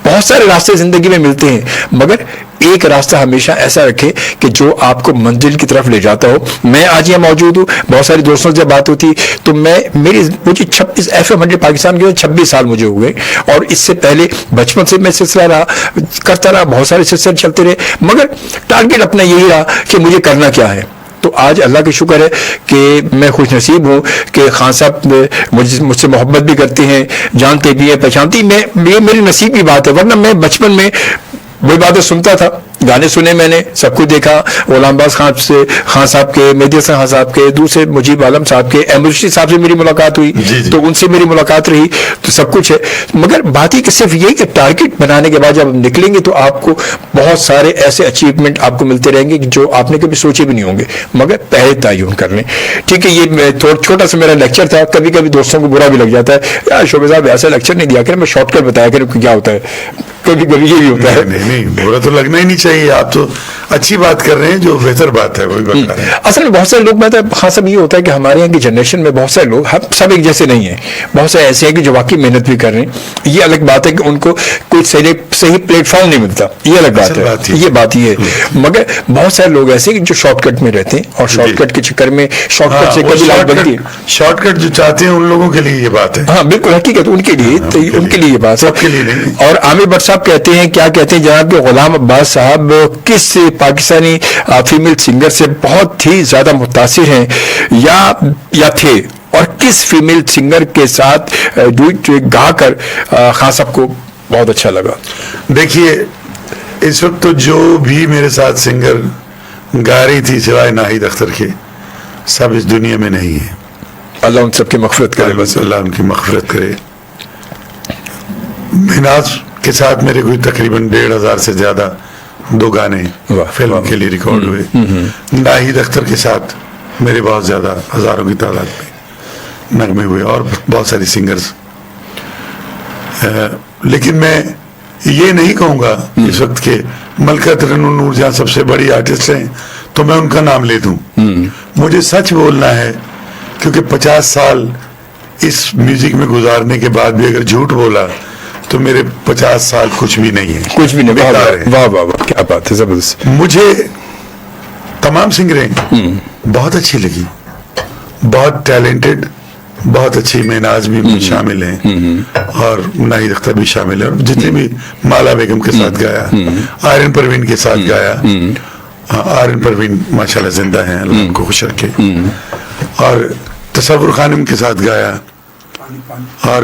بہت سارے راستے زندگی میں ملتے ہیں, مگر ایک راستہ ہمیشہ ایسا رکھے کہ جو آپ کو منزل کی طرف لے جاتا ہو. میں آج یہاں موجود ہوں, بہت سارے دوستوں سے بات ہوتی تو مجھے 26 FM 100 پاکستان کے 26 سال مجھے ہوئے, اور اس سے پہلے بچپن سے میں سلسلہ رہا, کرتا رہا, بہت سارے سلسلے چلتے رہے, مگر ٹارگیٹ اپنا یہی رہا کہ مجھے کرنا کیا ہے. تو آج اللہ کا شکر ہے کہ میں خوش نصیب ہوں کہ خان صاحب مجھ سے محبت بھی کرتے ہیں, جانتے بھی ہیں, پہچانتی. یہ میری نصیب کی بات ہے, ورنہ میں بچپن میں وہی باتیں سنتا تھا, گانے سنے, میں نے سب کچھ دیکھا, غلام عباس خان صاحب کے, مہدی حسن خان صاحب کے, دوسرے مجیب عالم صاحب کے, احمد رشید صاحب سے میری ملاقات ہوئی, تو ان سے میری ملاقات رہی, تو سب کچھ ہے. مگر بات ہی کہ صرف یہ کہ ٹارگیٹ بنانے کے بعد جب ہم نکلیں گے تو آپ کو بہت سارے ایسے اچیومنٹ آپ کو ملتے رہیں گے جو آپ نے کبھی سوچے بھی نہیں ہوں گے, مگر پہلے تعین کر لیں. ٹھیک ہے, یہ چھوٹا سا میرا لیکچر تھا. کبھی کبھی دوستوں کو برا بھی لگ جاتا ہے, یار شعبے صاحب ایسا لیکچر نہیں دیا کریں, میں شارٹ کٹ بتایا کریں کیا ہوتا ہے. کبھی کبھی یہ بھی ہوتا ہے. نہیں, برا تو لگنا ہی نہیں چاہیے. آپ تو اچھی بات کر رہے ہیں, جو بہتر بات ہے وہی بتا رہے ہیں. اصل میں بہت سارے لوگ, میں خاص سب یہ ہوتا ہے کہ ہمارے یہاں کی جنریشن میں بہت سارے لوگ, ہم سب ایک جیسے نہیں ہیں, بہت سارے ایسے ہیں کہ جو واقعی محنت بھی کر رہے ہیں. یہ الگ بات ہے کہ ان کو کوئی صحیح پلیٹ فارم نہیں ملتا, یہ الگ بات ہے, یہ بات ہی ہے. مگر بہت سارے لوگ ایسے ہیں جو شارٹ کٹ میں رہتے ہیں, اور شارٹ کٹ کے چکر میں شارٹ کٹ سے کبھی لائف بنتی ہے. شارٹ کٹ جو چاہتے ہیں ان لوگوں کے لیے یہ بات ہے. ہاں بالکل حقیقت, ان کے لیے یہ بات ہے, سب کے لیے نہیں. اور عامر بٹ صاحب کہتے ہیں, کیا کہتے ہیں جناب کہ غلام عباس صاحب کس پاکستانی فیمیل سنگر سے بہت ہی زیادہ متاثر ہیں یا تھے, اور کس فیمیل سنگر کے ساتھ گا کر خان صاحب کو بہت اچھا لگا؟ دیکھیے, اس وقت تو جو بھی میرے ساتھ سنگر گا رہی تھی سوائے ناہید اختر کے, سب اس دنیا میں نہیں ہے. اللہ ان سب کی مغفرت کرے. بس اللہ ان کی مغفرت کرے. میناز کے ساتھ میرے کوئی تقریباً 1,500 سے زیادہ 2 گانے فلم کے لیے ریکارڈ ہوئے. ناہید اختر کے ساتھ میرے بہت زیادہ ہزاروں کی تعداد میں نغمے ہوئے, اور بہت ساری سنگرز. لیکن میں یہ نہیں کہوں گا اس وقت کہ ملکہ ترنم نور جہاں سب سے بڑی آرٹسٹ ہیں تو میں ان کا نام لے دوں. مجھے سچ بولنا ہے, کیونکہ 50 سال اس میوزک میں گزارنے کے بعد بھی اگر جھوٹ بولا تو میرے 50 سال کچھ بھی نہیں ہے, کچھ بھی نہیں. واہ واہ واہ, کیا بات ہے, زبردست. مجھے تمام سنگریں بہت اچھی لگی, بہت ٹیلنٹڈ, بہت اچھی. میناز بھی شامل ہیں اور ناہید اختر بھی شامل ہیں, اور جتنے بھی مالا بیگم کے ساتھ گایا, آرین پروین کے ساتھ گایا. آرین پروین ماشاءاللہ زندہ ہیں, اللہ ان کو خوش رکھے. اور تصور خانم کے ساتھ گایا, اور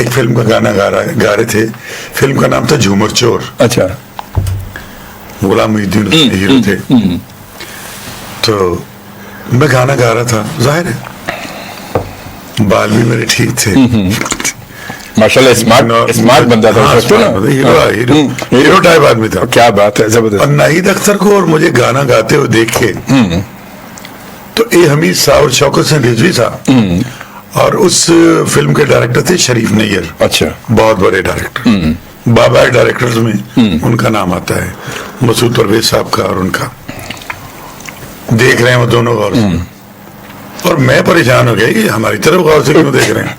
ایک فلم کا گانا گا رہے تھے. فلم کا نام تھا جھومر چور. اچھا. غلام محی الدین ہیرو تھے. تو میں گانا گا رہا تھا, ظاہر ہے بال بھی میرے ٹھیک تھے, ماشاءاللہ اسمارٹ بندہ تھا, ہیرو ٹائپ آدمی تھا. کیا بات ہے, زبردست. اور ناہید اختر کو اور مجھے گانا گاتے ہوئے دیکھ کے تو اے حمید صاحب اور شوکت حسین رضوی صاحب, اور اس فلم کے ڈائریکٹر تھے شریف نیر. اچھا. بہت بڑے ڈائریکٹر, بابا ڈائریکٹرز میں ان کا نام آتا ہے, مسعود پرویز صاحب کا اور ان کا. دیکھ رہے ہیں وہ دونوں غور سے, اور میں پریشان ہو گیا کہ ہماری طرف غور سے کیوں دیکھ رہے ہیں.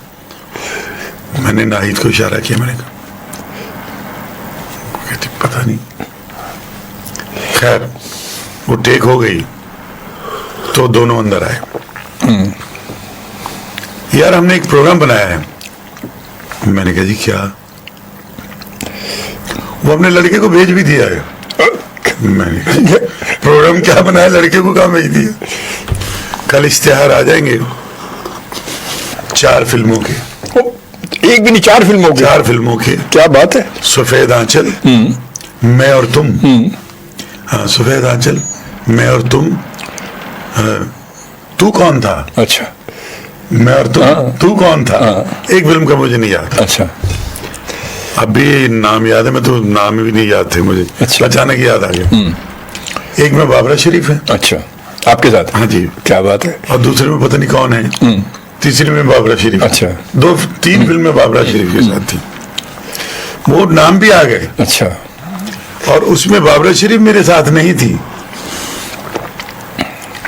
میں نے ناہید کو اشارہ کیا, میں نے کہا کہتی پتہ نہیں. خیر وہ ٹیک ہو گئی تو دونوں اندر آئے. یار ہم نے ایک پروگرام بنایا ہے. میں نے کہا جی کیا؟ وہ اپنے لڑکے کو بھیج بھی دیا ہے. میں نے کہا پروگرام کیا بنایا, لڑکے کو کہاں بھیج دیا؟ کل اشتہار آ جائیں گے 4 فلموں کے. ایک بھی نہیں, 4 فلموں کے. 4 فلموں کے. کیا بات ہے. سفید آنچل, میں اور تم. ہاں سفید آنچل, میں اور تم. تو کون تھا؟ اچھا. میں اور تم, تو کون تھا؟ ایک فلم کا مجھے نہیں یاد. اچھا. اب بھی نام یاد ہے, میں تو نام بھی نہیں یاد تھے مجھے, اچانک یاد آ گیا. ایک میں بابرا شریف ہے. اچھا, آپ کے ساتھ؟ ہاں جی. کیا بات ہے. اور دوسرے میں پتہ نہیں کون ہے, تیسری میں بابرا شریف. اچھا. 2-3 فلمیں بابرا شریف کے ساتھ تھی, وہ نام بھی آ گئے. اچھا. اور اس میں بابرا شریف میرے ساتھ نہیں تھی.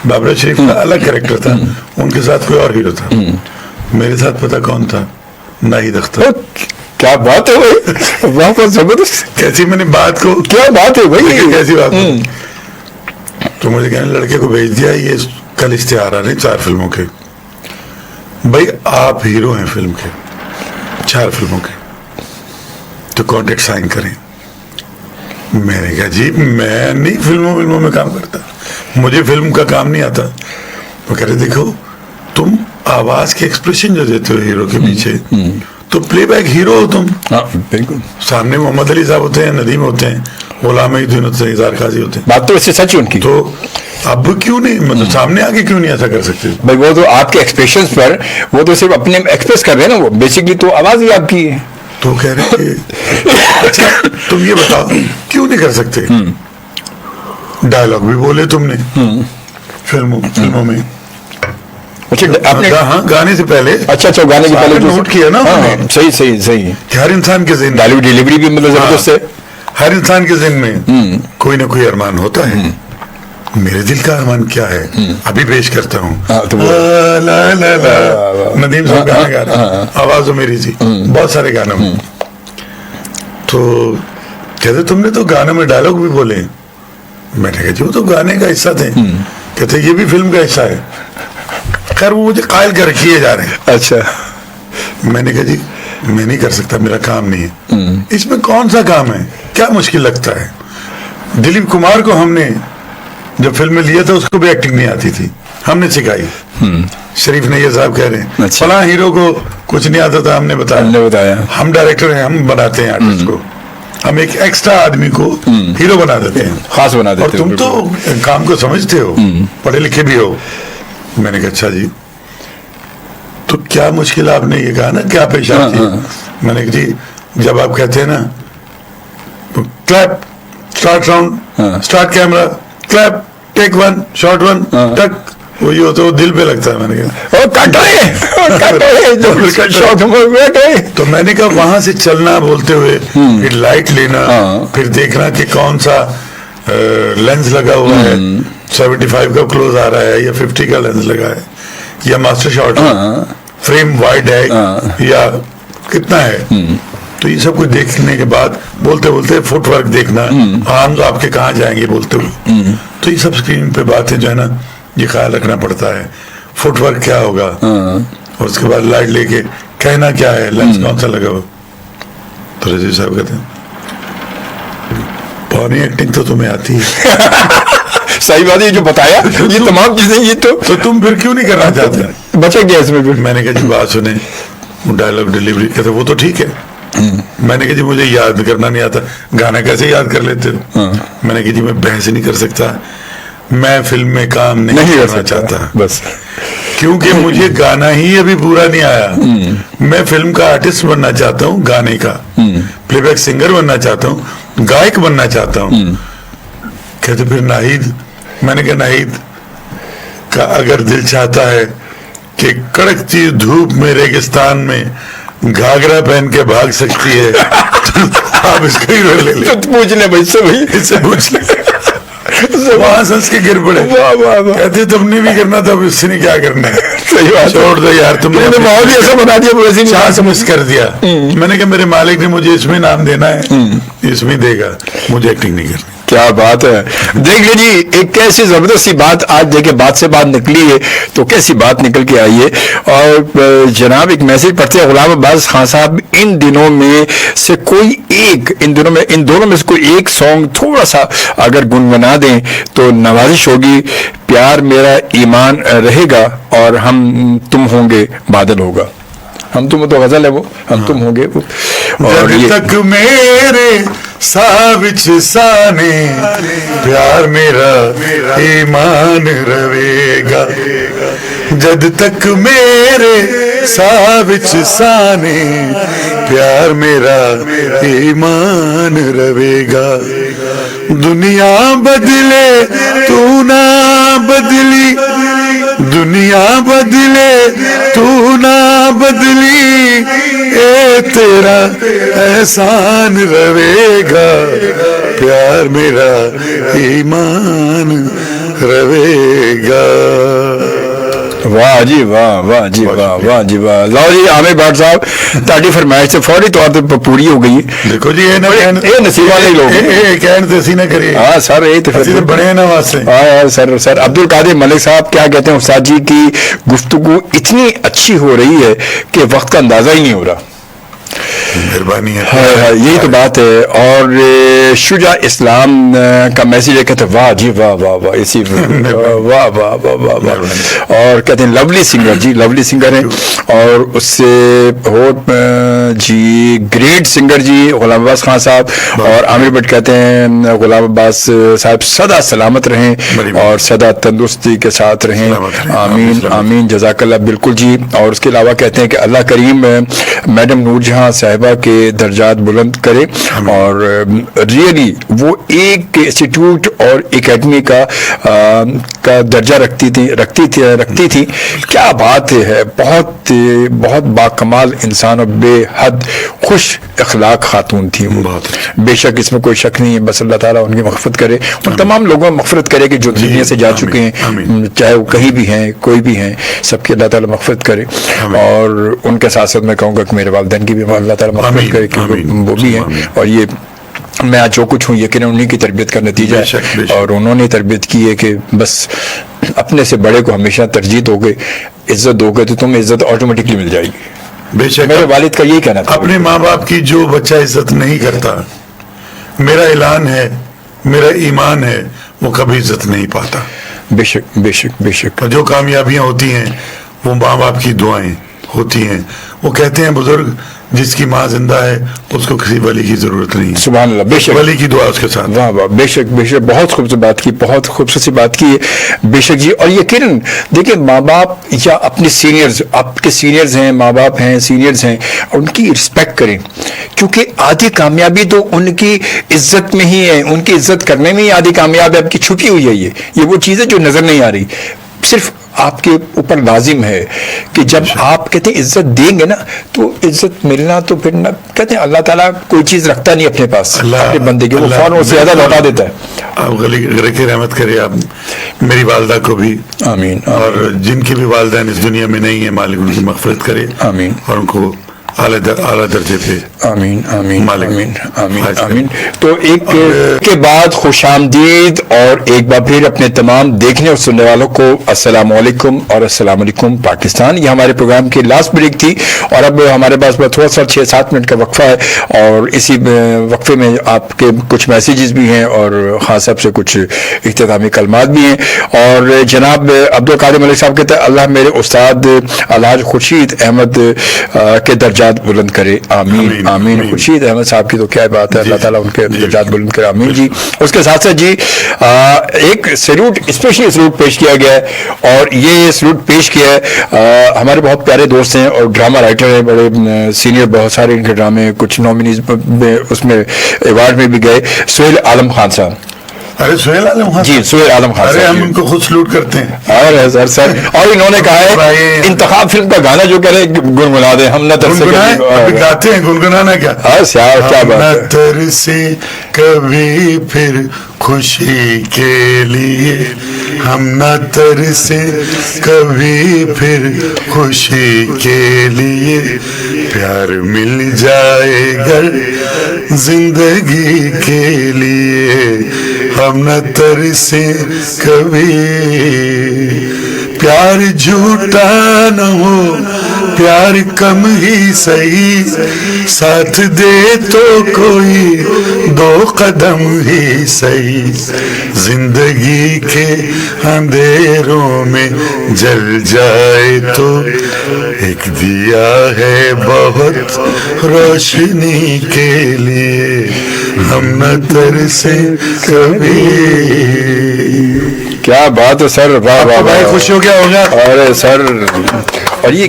بابرا شریف کا الگ کریکٹر تھا, ان کے ساتھ کوئی اور ہیرو تھا. میرے ساتھ پتہ کون تھا؟ ناہید اختر. کیا بات ہے بھائی, بہت زبردست. کیسی میں نے بات کو, کیا بات ہے بھائی, کیسی بات. تو مجھے کہنے لڑکے کو بھیج دیا, یہ کل اشتہار آ رہے 4 فلموں کے. بھائی آپ ہیرو ہیں فلم کے, 4 فلموں کے, تو کانٹریکٹ سائن کریں. میں نے کہا جی میں نہیں فلموں میں کام کرتا, مجھے فلم کا کام نہیں آتا. وہ کہہ رہے دیکھو تم آواز کے ایکسپریشن جو دیتے ہو ہیرو کے پیچھے, تو پلے بیک ہیرو ہو تم. بالکل. سامنے محمد علی صاحب ہوتے ہیں, ندیم ہوتے ہیں, غلام محی الدین ہوتے ہیں, اظہار قاضی ہوتے ہیں. بات تو اس سے سچ ہے ان کی. تو اب کیوں نہیں, مطلب سامنے آگے کیوں نہیں ایسا کر سکتے بھائی؟ وہ تو آپ کے ایکسپریشنز پر, وہ تو صرف اپنے ایکسپریس کر رہے ہیں نا, وہ بیسکلی تو آواز ہی آپ کی ہے. تو کہہ رہے کہ اچھا تم یہ بتاؤ کیوں نہیں کر سکتے؟ ڈائلاگ بھی بولے تم نے فلموں میں. ہاں گانے سے پہلے. اچھا گانے سے پہلے نوٹ کیا نا. صحیح. کہ ہر انسان کے ذہن, ڈائلاگ ڈیلیوری بھی مطلب زبردست ہے. ہر انسان کے ذہن میں کوئی نہ کوئی ارمان ہوتا ہے. میرے دل کا ارمان کیا ہے ابھی پیش کرتا ہوں. ندیم صاحب گانا گا رہے, آواز تو میری تھی, بہت سارے گانوں میں. تو کہتے تم نے تو گانے میں ڈائلاگ بھی بولے. میں نے کہا جی وہ تو گانے کا حصہ تھے. کہتے یہ بھی فلم کا حصہ ہے. خیر وہ مجھے قائل کر کیے جا رہے ہیں. اچھا. میں نے کہا جی میں نہیں کر سکتا, میرا کام نہیں ہے. اس میں کون سا کام ہے, کیا مشکل لگتا ہے؟ دلیپ کمار کو ہم نے جب فلم میں لیا تھا اس کو بھی ایکٹنگ نہیں آتی تھی, ہم نے سکھائی. شریف نیر صاحب کہہ رہے ہیں فلاں ہیرو کو کچھ نہیں آتا تھا, ہم نے بتایا. ہم ڈائریکٹر ہیں, ہم بناتے ہیں آرٹسٹ کو, ہم ایک ایکسٹرا آدمی کو ہیرو بنا دیتے ہیں, خاص بنا دیتے ہیں. اور تم تو کام کو سمجھتے ہو, پڑھے لکھے بھی ہو. میں نے کہا اچھا جی تو کیا مشکل آپ نے یہ کہا نا کیا پیش آتی ہے. میں نے کہا جی جب آپ کہتے ہیں نا کلیپ اسٹارٹ ساؤنڈ اسٹارٹ کیمرا کلیپ ٹیک 1 شاٹ 1 ٹک, وہی ہوتا ہے, وہ دل پہ لگتا ہے. میں نے کہا تو میں نے کہا وہاں سے چلنا بولتے ہوئے, پھر لائٹ لینا, پھر دیکھنا کہ کون سا لینس لگا ہوا ہے, 75 کا کلوز آ رہا ہے یا 50 کا لینس لگا ہے, یا ماسٹر شاٹ فریم وائڈ ہے یا کتنا ہے. تو یہ سب کچھ دیکھنے کے بعد بولتے بولتے فٹ ورک دیکھنا, آرمز آپ کے کہاں جائیں گے بولتے ہوئے. تو یہ سب اسکرین پہ باتیں جو ہے نا یہ خیال رکھنا پڑتا ہے, فٹ ورک کیا ہوگا, اور اس کے بعد لائٹ لے کے کہنا کیا ہے, لینس کون سا لگا ہو. تو رضی صاحب کہتے ہیں پانی ایکٹنگ تو تمہیں آتی ہے. صحیح بات ہے, جو بتایا یہ تمام چیزیں, یہ تو تم پھر کیوں نہیں کرنا چاہتے؟ بچا گیا اس میں. میں نے کہا جی بات سنیں, وہ ڈائلاگ ڈلیوری کہتے وہ تو ٹھیک ہے. میں نے کہا جی مجھے یاد کرنا نہیں آتا. گانا کیسے یاد کر لیتے ہو؟ میں نے کہا جی میں بحث نہیں کر سکتا, میں فلم میں کام نہیں کرنا چاہتا بس, کیونکہ مجھے گانا ہی ابھی پورا نہیں آیا. میں فلم کا آرٹسٹ بننا چاہتا ہوں, گانے کا پلے بیک سنگر بننا چاہتا ہوں, گائک بننا چاہتا ہوں. کہتے پھر ناہید, میں نے کہا ناہید کا اگر دل چاہتا ہے کہ کڑکتی دھوپ میں ریگستان میں گھاگرا پہن کے بھاگ سکتی ہے تو آپ اس کا ہی رول لے لیں, پوچھ لیں بھائی سے, بھائی اس سے پوچھ لیں. وہاں سنس کے گر پڑے, کہتے تم نے بھی کرنا تھا, اس سے نہیں کیا کرنا ہے, چھوڑ دو یار, تم نے ماحول ہی ایسا بنا دیا, چانس مس کر دیا. میں نے کہا میرے مالک نے مجھے اس میں نام دینا ہے, اس میں دے گا, مجھے ایکٹنگ نہیں کرنی. کیا بات ہے. دیکھ لیجیے ایک کیسی زبردست سی بات آج دیکھیں بات سے بات نکلی ہے تو کیسی بات نکل کے آئی ہے. اور جناب ایک میسج پڑھتے ہیں غلام عباس خان صاحب, ان دنوں میں سے کوئی ایک, ان دونوں میں سے کوئی ایک سانگ تھوڑا سا اگر گنگنا دیں تو نوازش ہوگی. پیار میرا ایمان رہے گا اور ہم تم ہوں گے بادل ہوگا. ہم تم تو غزل ہے وہ, ہم تم ہوں گے. اور جب تک میرے ساوچ سانے پیار میرا ایمان رہے گا, جب تک میرے ساوچ سانے پیار میرا ایمان رہے گا. دنیا بدلے تو نہ بدلی, دنیا بدلے تو نہ بدلی, اے تیرا احسان رہے گا, پیار میرا ایمان رہے گا. واہ جی واہ, واہ جی واہ, واہ جی واہ. لو جی عامر بھٹ صاحب تاری فرمائش سے فوری طور پہ پوری ہو گئی. دیکھو جی یہ نصیب والے لوگ کہن تو اسی نہ کریے. ہاں سر, یہ تو بڑے ہیں نا واسطے. ہاں سر. عبد القادر ملک صاحب کیا کہتے ہیں, استاد جی کی گفتگو اتنی اچھی ہو رہی ہے کہ وقت کا اندازہ ہی نہیں ہو رہا. مہربانی ہے. یہی تو بات ہے. اور شجاع اسلام کا میسج ہے, کہتے ہیں واہ جی واہ واہ واہ, اسی واہ واہ واہ واہ واہ. اور کہتے ہیں لولی سنگر جی, لولی سنگر ہیں. اور اس سے ہو جی گریٹ سنگر جی غلام عباس خان صاحب. اور عامر بٹ کہتے ہیں غلام عباس صاحب سدا سلامت رہیں اور سدا تندرستی کے ساتھ رہیں, آمین آمین, جزاک اللہ. بالکل جی. اور اس کے علاوہ کہتے ہیں کہ اللہ کریم میڈم نور جہاں صاحبہ کے درجات بلند کرے, اور ریئلی وہ ایک انسٹیٹیوٹ اور اکیڈمی کا درجہ رکھتی تھی. کیا بات ہے, بہت بہت باکمال انسان اور بے حد خوش اخلاق خاتون تھی وہ. بے شک اس میں کوئی شک نہیں ہے. بس اللہ تعالیٰ ان کی مغفرت کرے, ان تمام لوگوں میں مغفرت کرے کہ جو دنیا سے جا چکے ہیں, چاہے وہ کہیں بھی ہیں کوئی بھی ہیں, سب کی اللہ تعالیٰ مغفرت کرے. اور ان کے ساتھ ساتھ میں کہوں گا کہ میرے والدین کی بھی اللہ تعالیٰ مغفرت کرے کیونکہ وہ بھی ہیں. اور یہ میں آج جو کچھ ہوں یقیناً انہیں کی تربیت کا نتیجہ ہے, اور انہوں نے تربیت کی ہے کہ بس اپنے سے بڑے کو ہمیشہ ترجیح دو گے, عزت دو گے تو تمہیں عزت آٹومیٹکلی مل جائے گی. بے شک میرے والد کا یہی کہنا تھا. اپنے ماں باپ کی جو بچہ عزت نہیں کرتا, میرا اعلان ہے, میرا ایمان ہے, وہ کبھی عزت نہیں پاتا. بے شک بے شک بے شک. جو کامیابیاں ہوتی ہیں وہ ماں باپ کی دعائیں ہوتی ہیں. وہ کہتے ہیں بزرگ جس کی ماں زندہ ہے اس کو کسی ولی کی ضرورت نہیں ہے. سبحان اللہ. بے شک ولی کی دعا اس کے ساتھ. واہ واہ, بے شک بے شک. بہت خوبصورت بات کی, بہت خوبصورت سی بات کی ہے. بے شک جی. اور یقیناً دیکھیں ماں باپ یا اپنے سینئرز, آپ کے سینئرز ہیں, ماں باپ ہیں, سینئرز ہیں, ان کی رسپیکٹ کریں, کیونکہ آدھی کامیابی تو ان کی عزت میں ہی ہے, ان کی عزت کرنے میں ہی آدھی کامیابی آپ کی چھپی ہوئی ہے. یہ وہ چیزیں جو نظر نہیں آ رہی, صرف آپ کے اوپر لازم ہے کہ جب آپ کہتے ہیں عزت دیں گے نا تو عزت ملنا, تو پھر نہ کہتے ہیں اللہ تعالیٰ کوئی چیز رکھتا نہیں اپنے پاس, اپنے بندے کے, وہ فوراً اس سے زیادہ لوٹا دیتا ہے. آپ غلی کی رحمت کرے آپ میری والدہ کو بھی, آمین. اور جن کی بھی والدین اس دنیا میں نہیں ہیں, مالک ان کی مغفرت کرے, آمین. اور ان کو اعلیٰ درجے پہ آمین آمین مالک آمین آمین حاصل آمین. تو ایک کے بعد خوش آمدید اور ایک بار پھر اپنے تمام دیکھنے اور سننے والوں کو السلام علیکم اور السلام علیکم پاکستان. یہ ہمارے پروگرام کی لاسٹ بریک تھی اور اب ہمارے پاس تھوڑا سا 6-7 منٹ کا وقفہ ہے اور اسی وقفے میں آپ کے کچھ میسیجز بھی ہیں اور خاص طور سے کچھ اختتامی کلمات بھی ہیں. اور جناب عبدالقادر ملک صاحب کہتے ہیں اللہ میرے استاد الحاج خورشید احمد کے درجات بلند کرے. آمین آمین. خورشید احمد صاحب کی تو کیا بات ہے, اللہ تعالیٰ ان کے درجات بلند کرے. آمین جی. اس کے ساتھ ساتھ جی ایک سیلوٹ اسپیشلی سیلوٹ پیش کیا گیا ہے اور یہ سیلوٹ پیش کیا ہے ہمارے بہت پیارے دوست ہیں اور ڈرامہ رائٹر ہیں, بڑے سینئر, بہت سارے ان کے ڈرامے کچھ نامنیز اس میں ایوارڈ میں بھی گئے, سہیل عالم خان صاحب. ارے سہیل عالم خان جی سہیل عالم خان ارے صاحب ہم ان کو خود سلوٹ کرتے ہیں. اور سر اور انہوں نے کہا ہے انتخاب فلم کا گانا جو کہہ رہے گنگنا دیں ہم نہ ترسے ابھی گاتے ہیں, گنگنانا کیا کیا ہم بات نہ ہے. ترسے کبھی پھر خوشی کے لیے, ہم نہ ترسے کبھی پھر خوشی کے لیے, پیار مل جائے گر زندگی کے لیے, ہم نہ ترسے کبھی, پیار جھوٹا نہ ہو پیار کم ہی صحیح, ساتھ دے تو کوئی 2 قدم ہی صحیح, زندگی کے اندھیروں میں جل جائے تو ایک دیا ہے بہت روشنی کے لیے, ہم نہ ترسے کبھی. کیا بات ہے سر, واہ واہ بھائی خوش ہو گیا ہوگا. ارے سر اور یہ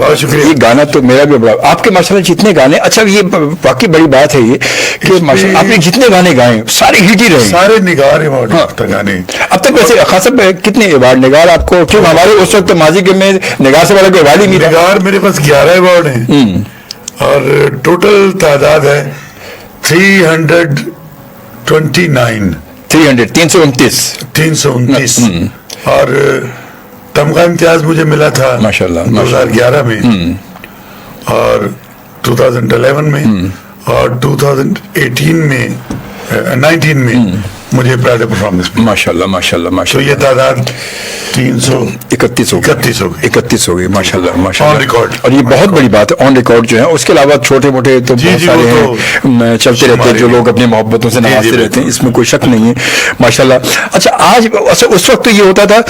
گانا تو میرا بھی بڑا, آپ کے ماشاءاللہ جتنے گانے, اچھا یہ واقعی بڑی بات ہے یہ کہ ماشاءاللہ آپ نے جتنے گانے گائے سارے ہٹ ہی رہے, سارے نگار ایوارڈ گانے اب تک ویسے خاص کتنے ایوارڈ نگار آپ کو, کیوں ہمارے اس وقت ماضی کے میں نگار سے بڑا کوئی ایوارڈ ہی نہیں. نگار میرے پاس 11 ایوارڈ ہیں اور ٹوٹل تعداد ہے 329 اور تمغہ امتیاز مجھے ملا تھا ماشاءاللہ 2011 میں اور 2011 میں اور 2018 میں 19 میں مجھے پرائڈ پرفارمنس میں. ماشاءاللہ ماشاءاللہ تو ماشاءاللہ یہ تعداد 331 ہو گئی ماشاءاللہ ماشاءاللہ. On record. اور یہ بہت بڑی بات ہے آن ریکارڈ جو ہے. اس کے علاوہ چھوٹے موٹے تو بہت سارے ہیں چلتے رہتے ہیں جو لوگ اپنی محبتوں سے نوازتے رہتے ہیں, اس میں کوئی شک نہیں ہے ماشاءاللہ. اچھا آج اس وقت تو یہ ہوتا تھا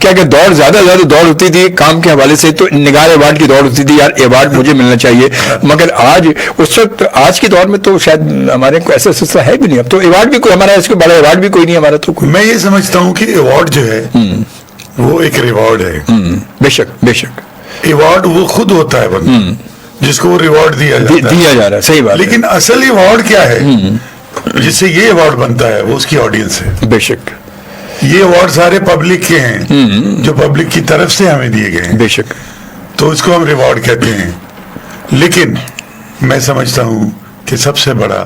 کیا کہ دوڑ زیادہ دوڑ ہوتی تھی کام کے حوالے سے, تو نگار ایوارڈ کی دوڑ ہوتی تھی, یار ایوارڈ مجھے ملنا چاہیے, مگر آج اس وقت آج کی دور میں تو شاید ہمارے کو ایسا سلسلہ ہے بھی نہیں. اب تو ایوارڈ بھی کوئی ہمارا, اس کو بڑا ایوارڈ بھی کوئی نہیں ہمارا. تو میں یہ سمجھتا ہوں کہ ایوارڈ جو ہے وہ ایک ریوارڈ ہے. بے شک بے شک. ایوارڈ وہ خود ہوتا ہے بندہ جس کو وہ ریوارڈ دیا جا رہا ہے, صحیح بات. لیکن اصل ایوارڈ کیا ہے جس سے یہ ایوارڈ بنتا ہے, وہ اس کی آڈینس ہے. بے شک. یہ ایوارڈ سارے پبلک کے ہیں جو پبلک کی طرف سے ہمیں دیے گئے ہیں. بے شک. تو اس کو ہم ریوارڈ کہتے ہیں. لیکن میں سمجھتا ہوں کہ سب سے بڑا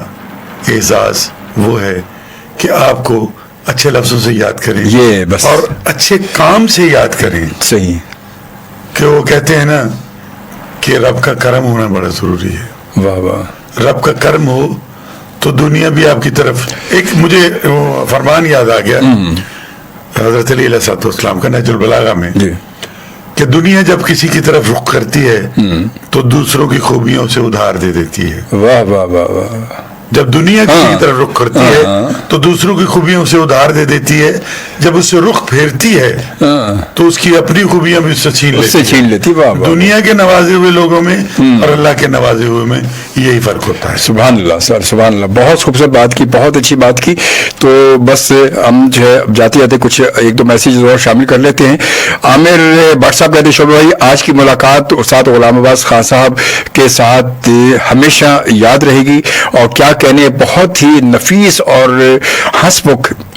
اعزاز وہ ہے کہ آپ کو اچھے لفظوں سے یاد کریں, یہ بس, اور اچھے کام سے یاد کریں. صحیح. کہ وہ کہتے ہیں نا کہ رب کا کرم ہونا بڑا ضروری ہے. واہ واہ. رب کا کرم ہو تو دنیا بھی آپ کی طرف. ایک مجھے فرمان یاد آ گیا حضرت علی علیہ السلام کا نہج البلاغہ میں, کہ دنیا جب کسی کی طرف رخ کرتی ہے تو دوسروں کی خوبیوں سے ادھار دے دیتی ہے. واہ واہ واہ واہ. جب دنیا کسی کی طرف رخ کرتی ہے تو دوسروں کی خوبیوں سے ادھار دے دیتی ہے, جب اس سے رخ پھیرتی ہے تو اس کی اپنی خوبیاں بھی اس سے چھین لیتی. دنیا کے نوازے ہوئے لوگوں میں اور اللہ کے نوازے ہوئے میں یہی فرق ہوتا ہے. سبحان اللہ سر, سبحان اللہ. بہت خوبصورت بات کی, بہت اچھی بات کی. تو بس ہم جو ہے جاتے جاتے کچھ 1-2 میسیج اور شامل کر لیتے ہیں. عامر بٹ صاحب کہتے ہیں شعبہ بھائی آج کی ملاقات استاد غلام عباس خان صاحب کے ساتھ ہمیشہ یاد رہے گی, اور کیا کہنے, بہت ہی نفیس اور ہنس مکھ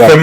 FM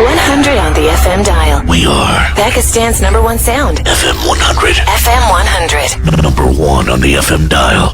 100 on the FM dial. We are Pakistan's #1 sound. FM 100. FM 100. #1 on the FM dial.